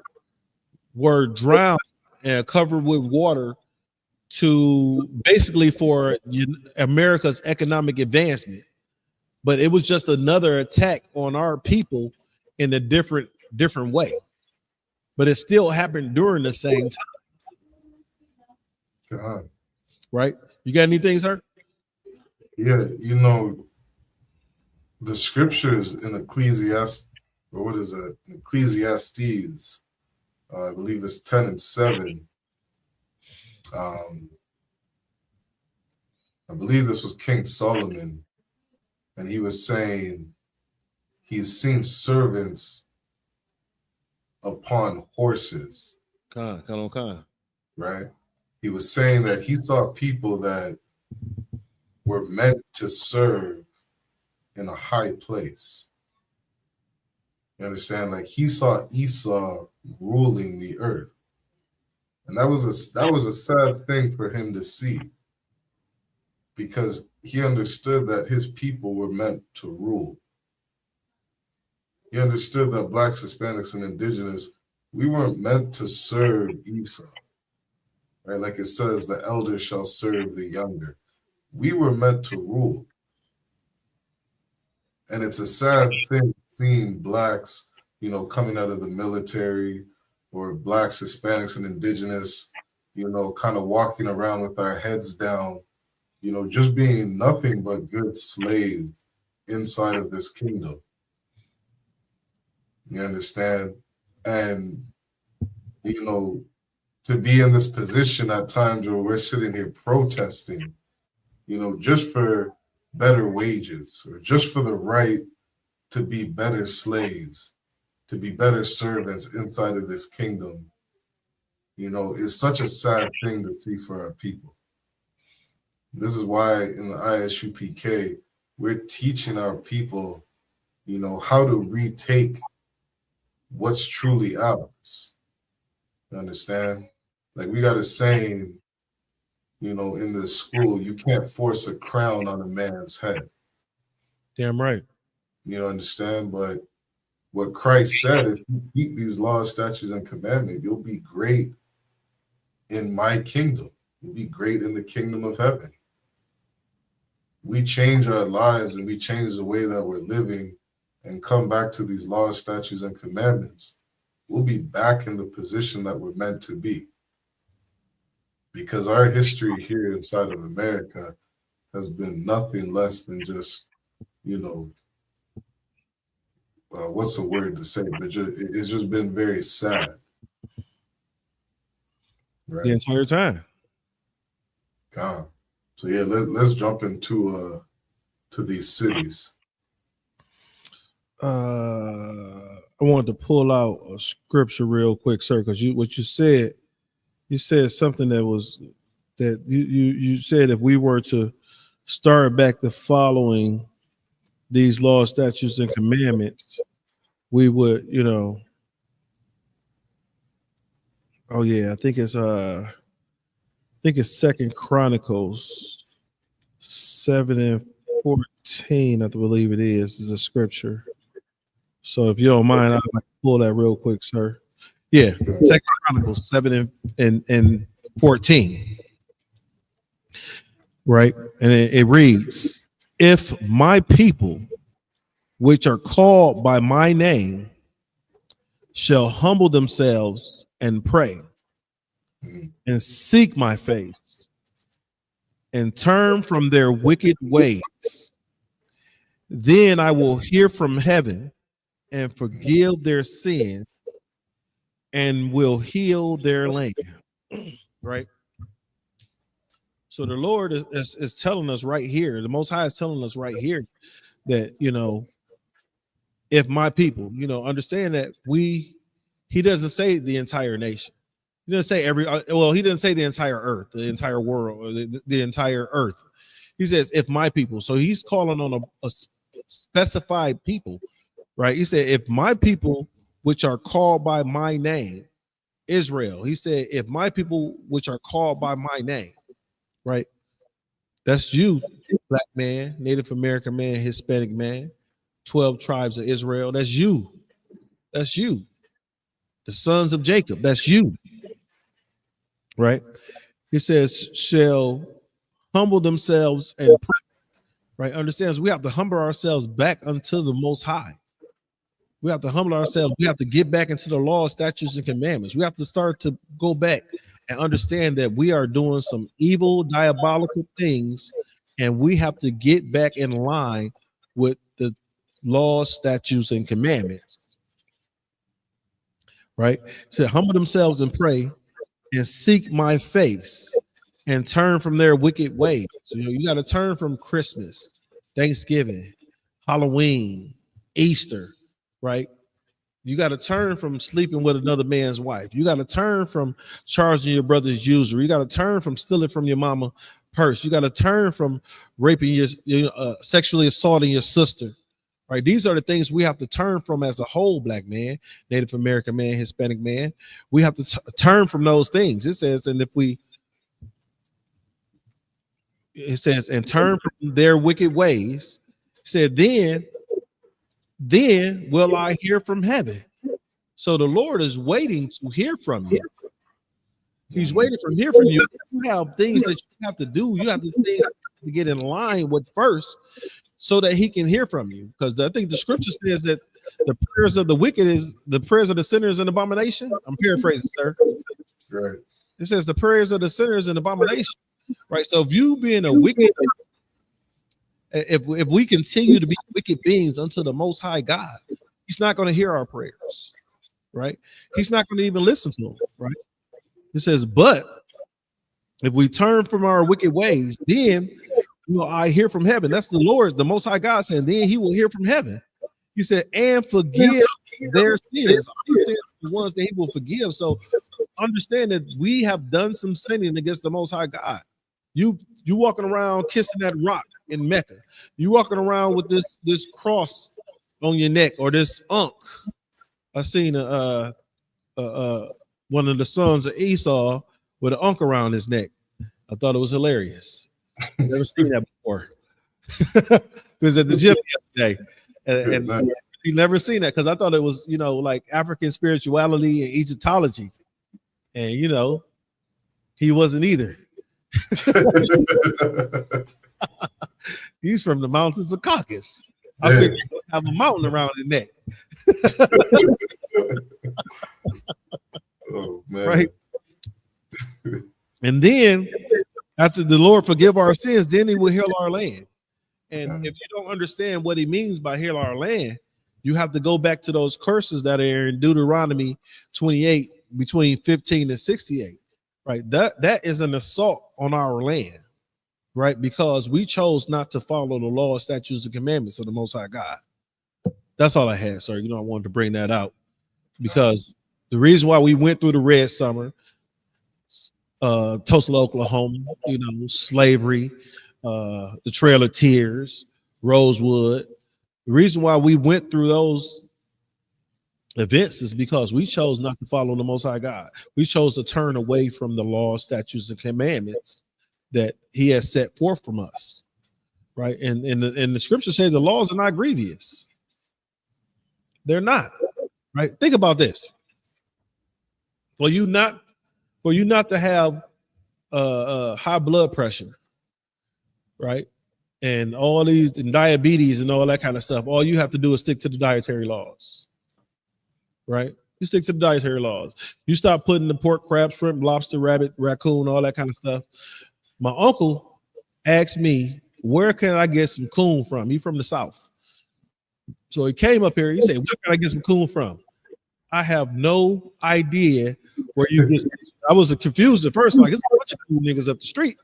drowned and covered with water to basically for America's economic advancement. But it was just another attack on our people in a different way. But it still happened during the same time. God. Right? You got anything, sir? Yeah, you know, the scriptures in Ecclesiastes, or what is it? Ecclesiastes, I believe it's 10 and 7. I believe this was King Solomon, and he was saying he's seen servants upon horses. Right? He was saying that he saw people that were meant to serve in a high place. You understand? Like he saw Esau ruling the earth. And that was a sad thing for him to see, because he understood that his people were meant to rule. He understood that blacks, Hispanics, and indigenous, we weren't meant to serve Esau. Right? Like it says, the elder shall serve the younger. We were meant to rule. And it's a sad thing seeing blacks, you know, coming out of the military, or blacks, Hispanics, and indigenous, you know, kind of walking around with our heads down, you know, just being nothing but good slaves inside of this kingdom. You understand? And, you know, to be in this position at times where we're sitting here protesting, you know, just for better wages, or just for the right to be better slaves, to be better servants inside of this kingdom, you know, is such a sad thing to see for our people. This is why in the ISUPK, we're teaching our people, you know, how to retake what's truly ours. You understand? Like we got a saying, you know, in this school, you can't force a crown on a man's head. Damn right. You understand? But what Christ said, if you keep these laws, statutes, and commandments, you'll be great in my kingdom. You'll be great in the kingdom of heaven. We change our lives and we change the way that we're living and come back to these laws, statutes, and commandments, we'll be back in the position that we're meant to be. Because our history here inside of America has been nothing less than just, you know, what's the word to say? But it's just been very sad. Right? The entire time. God. So yeah, let's jump into to these cities. I wanted to pull out a scripture real quick, sir, because you said something that was that you said if we were to start back to following these laws, statutes, and commandments, we would, you know. Oh yeah, I think it's 2nd Chronicles 7 and 14, I believe it is a scripture. So if you don't mind, I'd like to pull that real quick, sir. Yeah, 2nd Chronicles 7 and 14. Right? And it reads, if my people, which are called by my name, shall humble themselves and pray and seek my face and turn from their wicked ways, then I will hear from heaven and forgive their sins and will heal their land. Right. So the Lord is telling us right here, the Most High is telling us right here that, if my people, understand that he doesn't say the entire nation. He doesn't say he didn't say the entire earth, the entire world, or the entire earth. He says, if my people. So he's calling on a specified people, right? He said, if my people, which are called by my name, Israel. He said, if my people, which are called by my name, right? That's you, Black man, Native American man, Hispanic man, 12 tribes of Israel. That's you. That's you. The sons of Jacob. That's you. Right? He says, shall humble themselves and pray. Right? Understands we have to humble ourselves back unto the Most High. We have to humble ourselves. We have to get back into the law, statutes, and commandments. We have to start to go back and understand that we are doing some evil, diabolical things, and we have to get back in line with the law, statutes, and commandments. Right? So humble themselves and pray and seek my face and turn from their wicked ways. So, you got to turn from Christmas, Thanksgiving, Halloween, Easter, right? You got to turn from sleeping with another man's wife. You got to turn from charging your brother's usury. You got to turn from stealing from your mama purse. You got to turn from raping sexually assaulting your sister. Right? These are the things we have to turn from as a whole, Black man, Native American man, Hispanic man. We have to turn from those things. It says, and and turn from their wicked ways. It said, then will I hear from heaven. So the Lord is waiting to hear from you. He's waiting to hear from you. You have things that you have to do. You have to get in line with first, so that he can hear from you. Because I think the scripture says that the prayers of the wicked is the prayers of the sinners an abomination. I'm paraphrasing, sir. Right. It says the prayers of the sinners an abomination. Right. So if you being a wicked, if we continue to be wicked beings unto the Most High God, he's not going to hear our prayers. Right. He's not going to even listen to them. Right. It says, but if we turn from our wicked ways, then I hear from heaven. That's the Lord, the Most High God saying, then he will hear from heaven. He said, and forgive their sins. The ones that he will forgive. So understand that we have done some sinning against the Most High God. You walking around kissing that rock in Mecca. You walking around with this cross on your neck, or this ankh. I seen one of the sons of Esau with an ankh around his neck. I thought it was hilarious. Never seen that before. Was at the gym the other day, and he never seen that because I thought it was like African spirituality and Egyptology, and he wasn't either. He's from the mountains of Caucasus. I think he would have a mountain around his neck. Oh man! Right, and then. After the Lord forgive our sins, then he will heal our land. And if you don't understand what he means by heal our land, you have to go back to those curses that are in Deuteronomy 28, between 15 and 68. Right? That is an assault on our land, right? Because we chose not to follow the law, statutes, and commandments of the Most High God. That's all I had, sir. I wanted to bring that out because the reason why we went through the Red Summer, Tulsa, Oklahoma, slavery, the Trail of Tears, Rosewood. The reason why we went through those events is because we chose not to follow the Most High God. We chose to turn away from the law, statutes, and commandments that he has set forth from us. Right. And the scripture says the laws are not grievous. They're not. Right. Think about this. For you not to have high blood pressure, right, and all these and diabetes and all that kind of stuff, all you have to do is stick to the dietary laws, right? You stick to the dietary laws. You stop putting the pork, crab, shrimp, lobster, rabbit, raccoon, all that kind of stuff. My uncle asked me, where can I get some coon from? He's from the South. So he came up here. He said, where can I get some coon from? I have no idea where you get. I was confused at first, like it's a bunch of cool niggas up the street.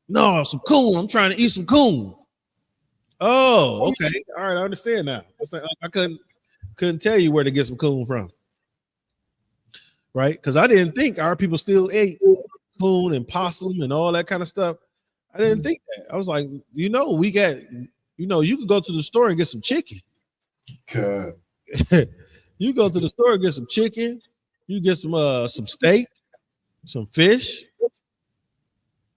No, some coon. I'm trying to eat some coon. Oh, okay. All right, I understand now. I couldn't tell you where to get some coon from. Right? Because I didn't think our people still ate coon and possum and all that kind of stuff. I didn't think that. I was like, we got, you could go to the store and get some chicken. God. You go to the store and get some chicken. You get some steak, some fish.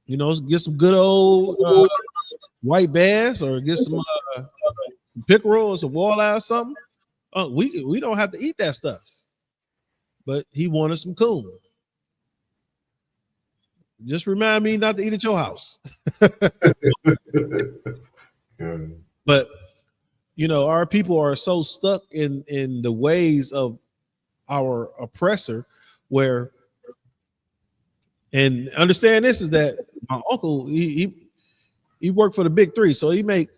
Get some good old white bass, or get some pickerel or some walleye or something. We don't have to eat that stuff. But he wanted some coon. Just remind me not to eat at your house. But our people are so stuck in the ways of our oppressor, where, and understand this, is that my uncle, he worked for the big three, so he made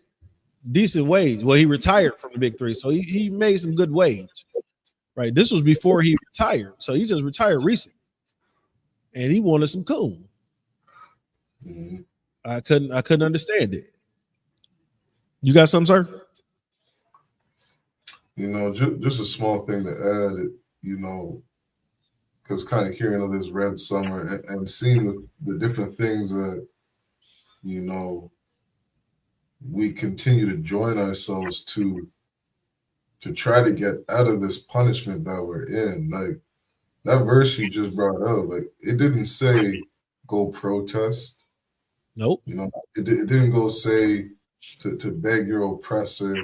decent wage. Well, he retired from the big three, so he made some good wage. Right. This was before he retired. So he just retired recently. And he wanted some coon. Mm-hmm. I couldn't understand it. You got something, sir? Just a small thing to add, because kind of hearing of this red summer and seeing the different things that, we continue to join ourselves to try to get out of this punishment that we're in. Like that verse you just brought up, like it didn't say go protest. Nope. It didn't go say to beg your oppressor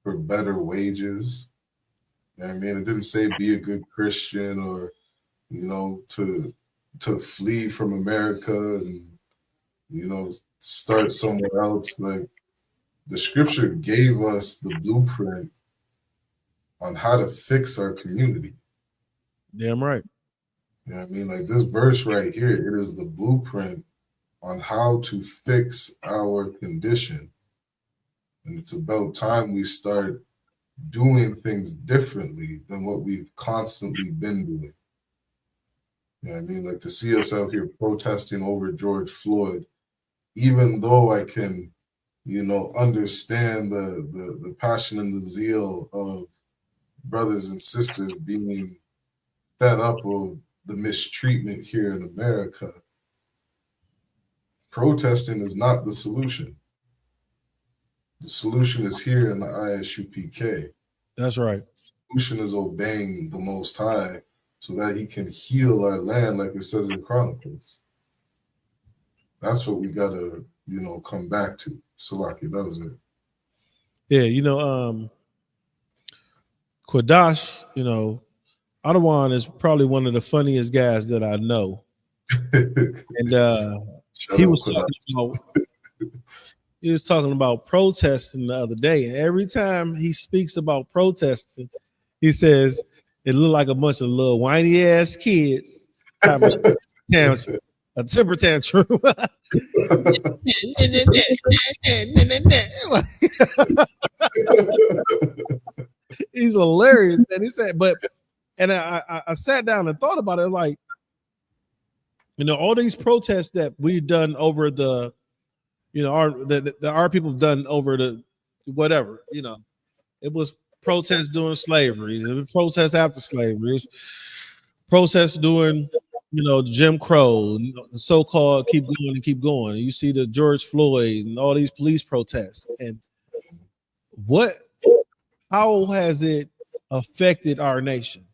for better wages. You know what I mean? It didn't say be a good Christian, or, to flee from America and, start somewhere else. Like the scripture gave us the blueprint on how to fix our community. Damn right. You know what I mean? Like this verse right here, it is the blueprint on how to fix our condition. And it's about time we start doing things differently than what we've constantly been doing. You know what I mean? Like to see us out here protesting over George Floyd, even though I can, understand the passion and the zeal of brothers and sisters being fed up of the mistreatment here in America. Protesting is not the solution. The solution is here in the ISUPK. That's right. The solution is obeying the Most High so that he can heal our land, like it says in Chronicles. That's what we gotta, come back to. Salaki, that was it. Yeah, Quadash, Adawan is probably one of the funniest guys that I know. And he was talking about protesting the other day. And every time he speaks about protesting, he says it looked like a bunch of little whiny ass kids having a temper tantrum. He's hilarious, man. He said, and I sat down and thought about it, like, all these protests that we've done over the, our people have done over the whatever, it was protests during slavery, it was protests after slavery, it was protests during, Jim Crow, so-called keep going and keep going. And you see the George Floyd and all these police protests. And how has it affected our nation?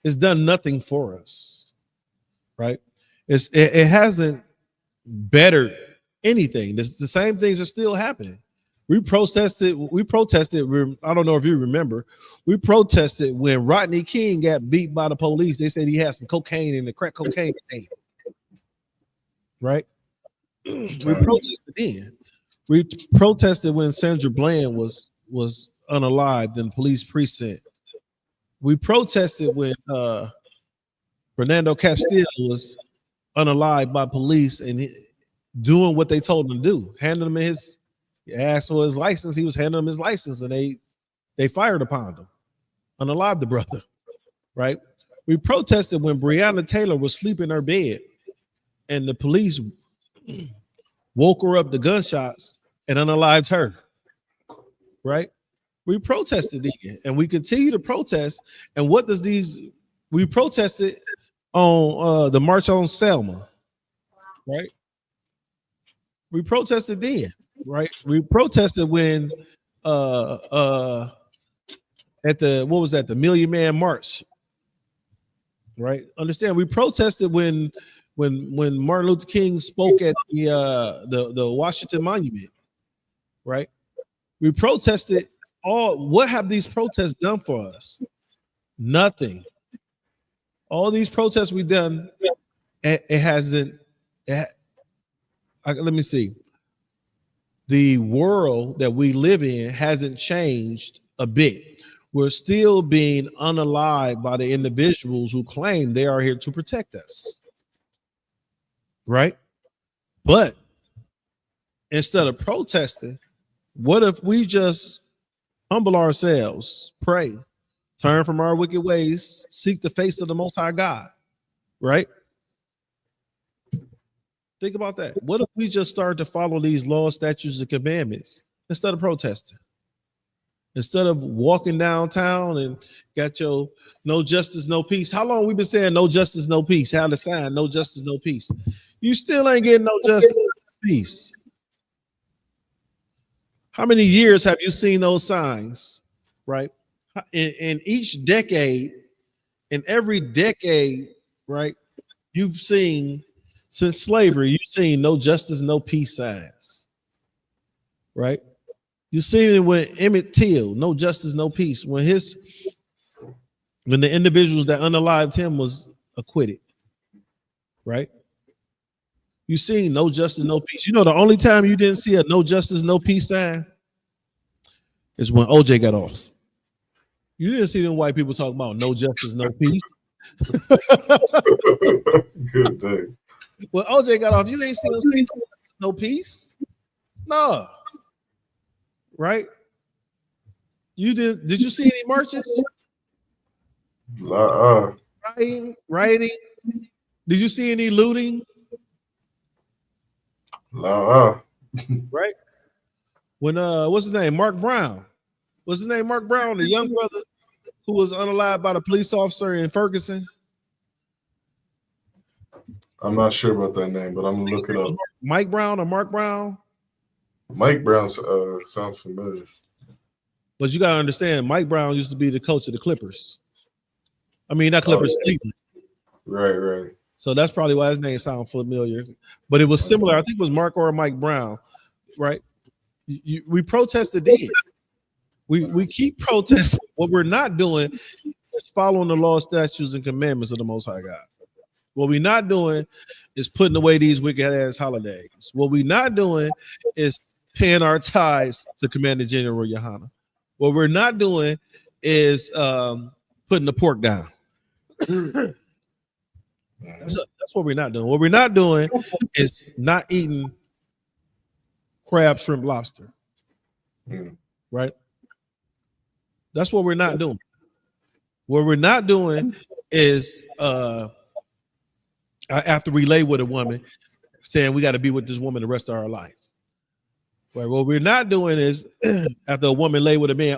It's done nothing for us, right? It hasn't bettered anything. The same things are still happening. We protested. I don't know if you remember. We protested when Rodney King got beat by the police. They said he had some cocaine in the crack cocaine tank. Right? We protested then. We protested when Sandra Bland was unalived in the police precinct. We protested when Fernando Castillo was unalived by police and doing what they told him to do, handing him his He asked for his license. He was handing him his license, and they fired upon him, unalived the brother. Right? We protested when Breonna Taylor was sleeping in her bed, and the police woke her up to gunshots and unalived her. Right? We protested then, and we continue to protest. And what does we protested on the March on Selma, right? We protested then, right? We protested when at the Million Man March, right? Understand? We protested when Martin Luther King spoke at the Washington Monument, right? We protested all. What have these protests done for us? Nothing. All these protests we've done, it hasn't. Let me see. The world that we live in hasn't changed a bit. We're still being unalived by the individuals who claim they are here to protect us. Right? But instead of protesting, what if we just humble ourselves, pray, turn from our wicked ways, seek the face of the Most High God, right? Think about that. What if we just start to follow these laws, statutes, and commandments instead of protesting? Instead of walking downtown and got your no justice, no peace. How long we been saying no justice, no peace? How the sign, no justice, no peace. You still ain't getting no justice, no peace. How many years have you seen those signs, right? In each decade, in every decade, right? You've seen, since slavery, you've seen no justice, no peace signs, right? You've seen it with Emmett Till, no justice, no peace. When the individuals that unalived him was acquitted, right? You seen no justice, no peace. You know, the only time you didn't see a no justice, no peace sign is when OJ got off. You didn't see them white people talking about no justice, no peace. Good day. When OJ got off, you ain't seen them say no peace. No. Right? Did you see any marches? Rioting? Did you see any looting? Right? When what's his name? Mark Brown. What's his name? Mark Brown, the young brother who was unalived by the police officer in Ferguson. I'm not sure about that name, but I'm gonna look it up. Mike Brown or Mark Brown? Mike Brown sounds familiar. But you gotta understand, Mike Brown used to be the coach of the Clippers. I mean, not Clippers, Cleveland. Right. So that's probably why his name sounds familiar. But it was similar. I think it was Mark or Mike Brown, right? We protested then. We keep protesting. What we're not doing is following the law, statutes, and commandments of the Most High God. What we're not doing is putting away these wicked ass holidays. What we're not doing is paying our tithes to Commander General Yohana. What we're not doing is putting the pork down. That's what we're not doing. What we're not doing is not eating crab, shrimp, lobster. Right? That's what we're not doing. What we're not doing is after we lay with a woman, saying we got to be with this woman the rest of our life. Right? What we're not doing is after a woman lay with a man,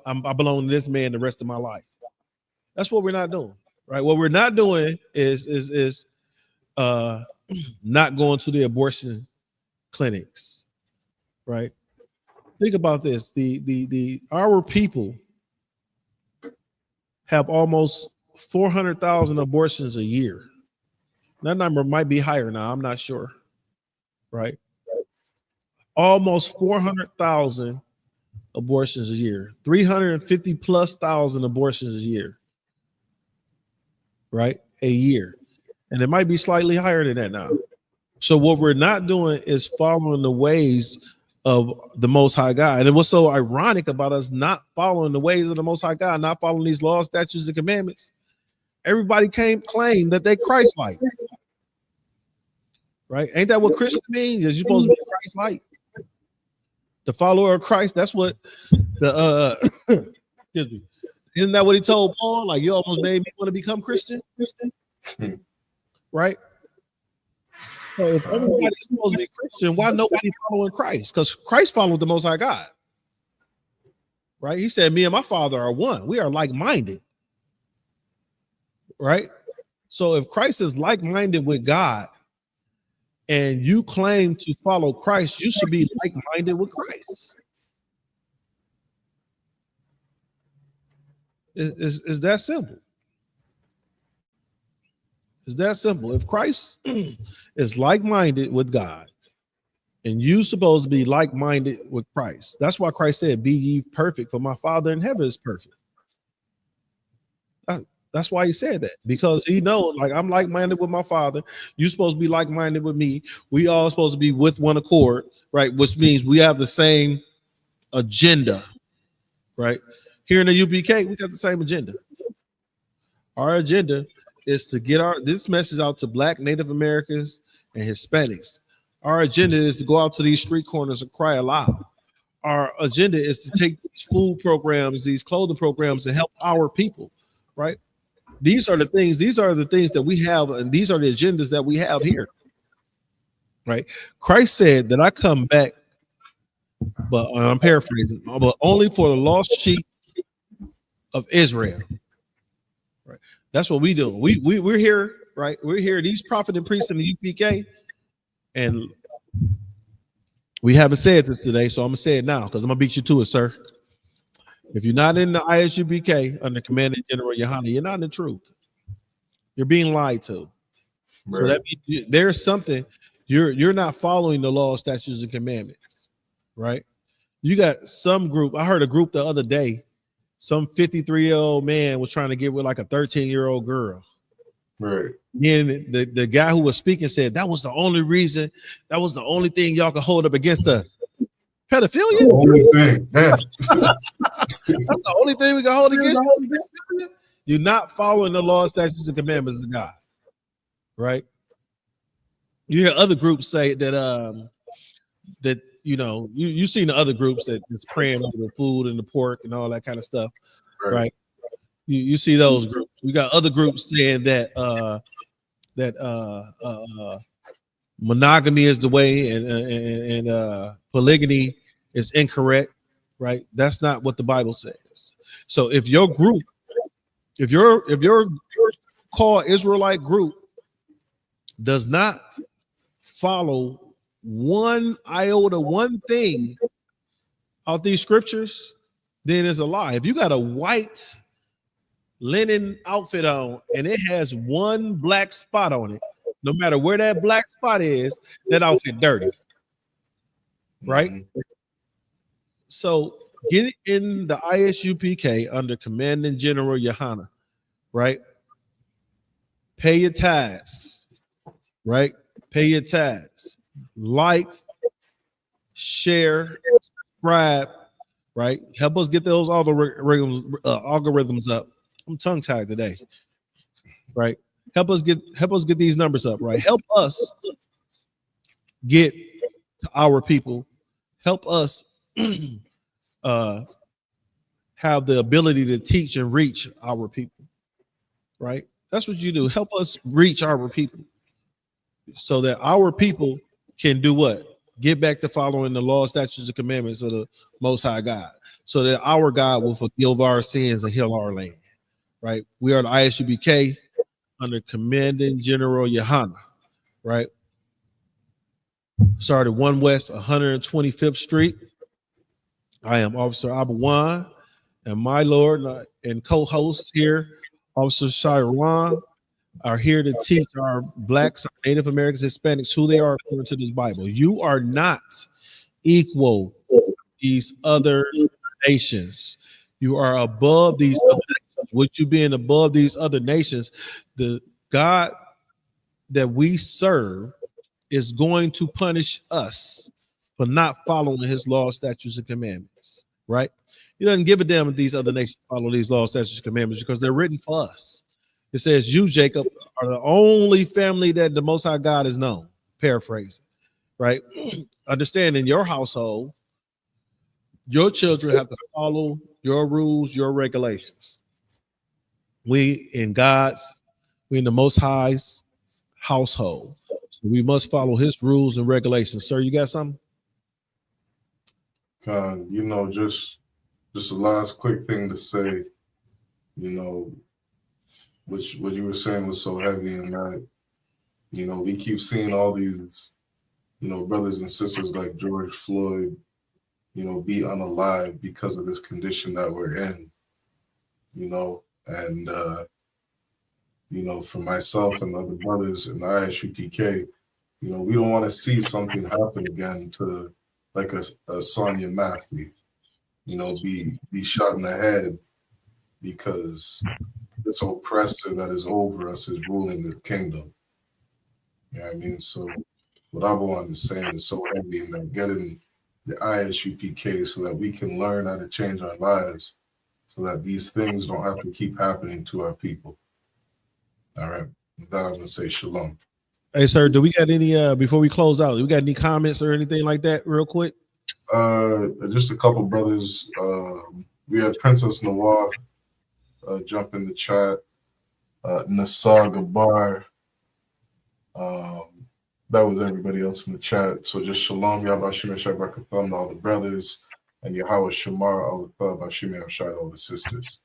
I belong to this man the rest of my life. That's what we're not doing. Right? What we're not doing is not going to the abortion clinics. Right? Think about this. Our people have almost 400,000 abortions a year. That number might be higher now. I'm not sure. Right? Almost 400,000 abortions a year. 350,000+ abortions a year. Right? A year. And it might be slightly higher than that now. So what we're not doing is following the ways of the Most High God. And what's so ironic about us not following the ways of the Most High God, not following these laws, statutes, and commandments, everybody claim that they Christ-like. Right? Ain't that what Christian means? Is you're supposed to be Christ-like. The follower of Christ. That's what the excuse me. Isn't that what he told Paul? Like, you almost made me want to become Christian, right? So if everybody's supposed to be Christian, why nobody following Christ? Because Christ followed the Most High God, right? He said, "Me and my Father are one. We are like-minded," right? So if Christ is like-minded with God, and you claim to follow Christ, you should be like-minded with Christ. It's that simple. It's that simple. If Christ is like-minded with God, and you supposed to be like-minded with Christ, that's why Christ said, "Be ye perfect, for my Father in heaven is perfect." That's why he said that, because he knows, like, I'm like-minded with my Father. You're supposed to be like-minded with me. We all supposed to be with one accord, right? Which means we have the same agenda, right? Here in the UPK, we got the same agenda. Our agenda is to get this message out to Black, Native Americans, and Hispanics. Our agenda is to go out to these street corners and cry aloud. Our agenda is to take these food programs, these clothing programs, and help our people, right? These are the things that we have, and these are the agendas that we have here, right? Christ said that I come back, but I'm paraphrasing, but only for the lost sheep of Israel, right? That's what we do. We're here, right? We're here, these prophet and priests in the UPK, and we haven't said this today, so I'm gonna say it now because I'm gonna beat you to it, sir. If you're not in the ISUBK under Commanding General Yohana, you're not in the truth. You're being lied to. Right. So that means there's something you're not following the law, statutes, and commandments, right? You got some group. I heard a group the other day. Some 53-year-old man was trying to get with like a 13-year-old girl. Right. And the guy who was speaking said that was the only reason. That was the only thing y'all could hold up against us. Pedophilia? The only thing. Yeah. That's the only thing we can hold against you. You're not following the law, statutes, and commandments of God, right? You hear other groups say that that you've seen the other groups that is praying over the food and the pork and all that kind of stuff, right? You see those groups. We got other groups saying that monogamy is the way, and polygamy is incorrect, right? That's not what the Bible says. So if your group, if your called Israelite group does not follow one iota, one thing of these scriptures, then it's a lie. If you got a white linen outfit on and it has one black spot on it, no matter where that black spot is, that outfit dirty, right? Mm-hmm. So get in the ISUPK under Commanding General Yohana, right? Pay your tithes, right? Pay your tithes. Like, share, subscribe, right? Help us get those algorithms up. I'm tongue-tied today, right? Help us get these numbers up, right? Help us get to our people. Help us have the ability to teach and reach our people, right? That's what you do. Help us reach our people so that our people can do what? Get back to following the law, statutes, and commandments of the Most High God, so that our God will forgive our sins and heal our land, right? We are the ISUBK under Commanding General Yohana, right? Started 1 West 125th Street. I am Officer Abawan, and my Lord and co-host here, Officer Shirawan, are here to teach our Blacks, Native Americans, Hispanics who they are according to this Bible. You are not equal to these other nations. You are above these other nations. With you being above these other nations, the God that we serve is going to punish us for not following his laws, statutes, and commandments, right? He doesn't give a damn if these other nations follow these laws, statutes, and commandments because they're written for us. It says, you, Jacob, are the only family that the Most High God is known. Paraphrasing, right? Understand in your household, Your children have to follow your rules, your regulations. We in the Most High's household. So we must follow his rules and regulations. Sir, you got something? You know, just the last quick thing to say, you know, which what you were saying was so heavy in that, you know, we keep seeing all these, you know, brothers and sisters like George Floyd, you know, be unalive because of this condition that we're in, you know, and you know, for myself and other brothers in the ISUPK, you know, we don't want to see something happen again to like a Sonia Matthew, you know, be shot in the head because this oppressor that is over us is ruling the kingdom. You know what I mean? So what everyone is saying is so heavy in that getting the ISUPK so that we can learn how to change our lives so that these things don't have to keep happening to our people. All right. With that, I'm going to say shalom. Hey, sir, do we got any, before we close out, do we got any comments or anything like that real quick? Just a couple brothers. We had Princess Noir jump in the chat. Nassar Gabar. That was everybody else in the chat. So just shalom, Yabashim Shabakatham to all the brothers, and Yahweh Shamar, all the Bashim Shai, all the sisters.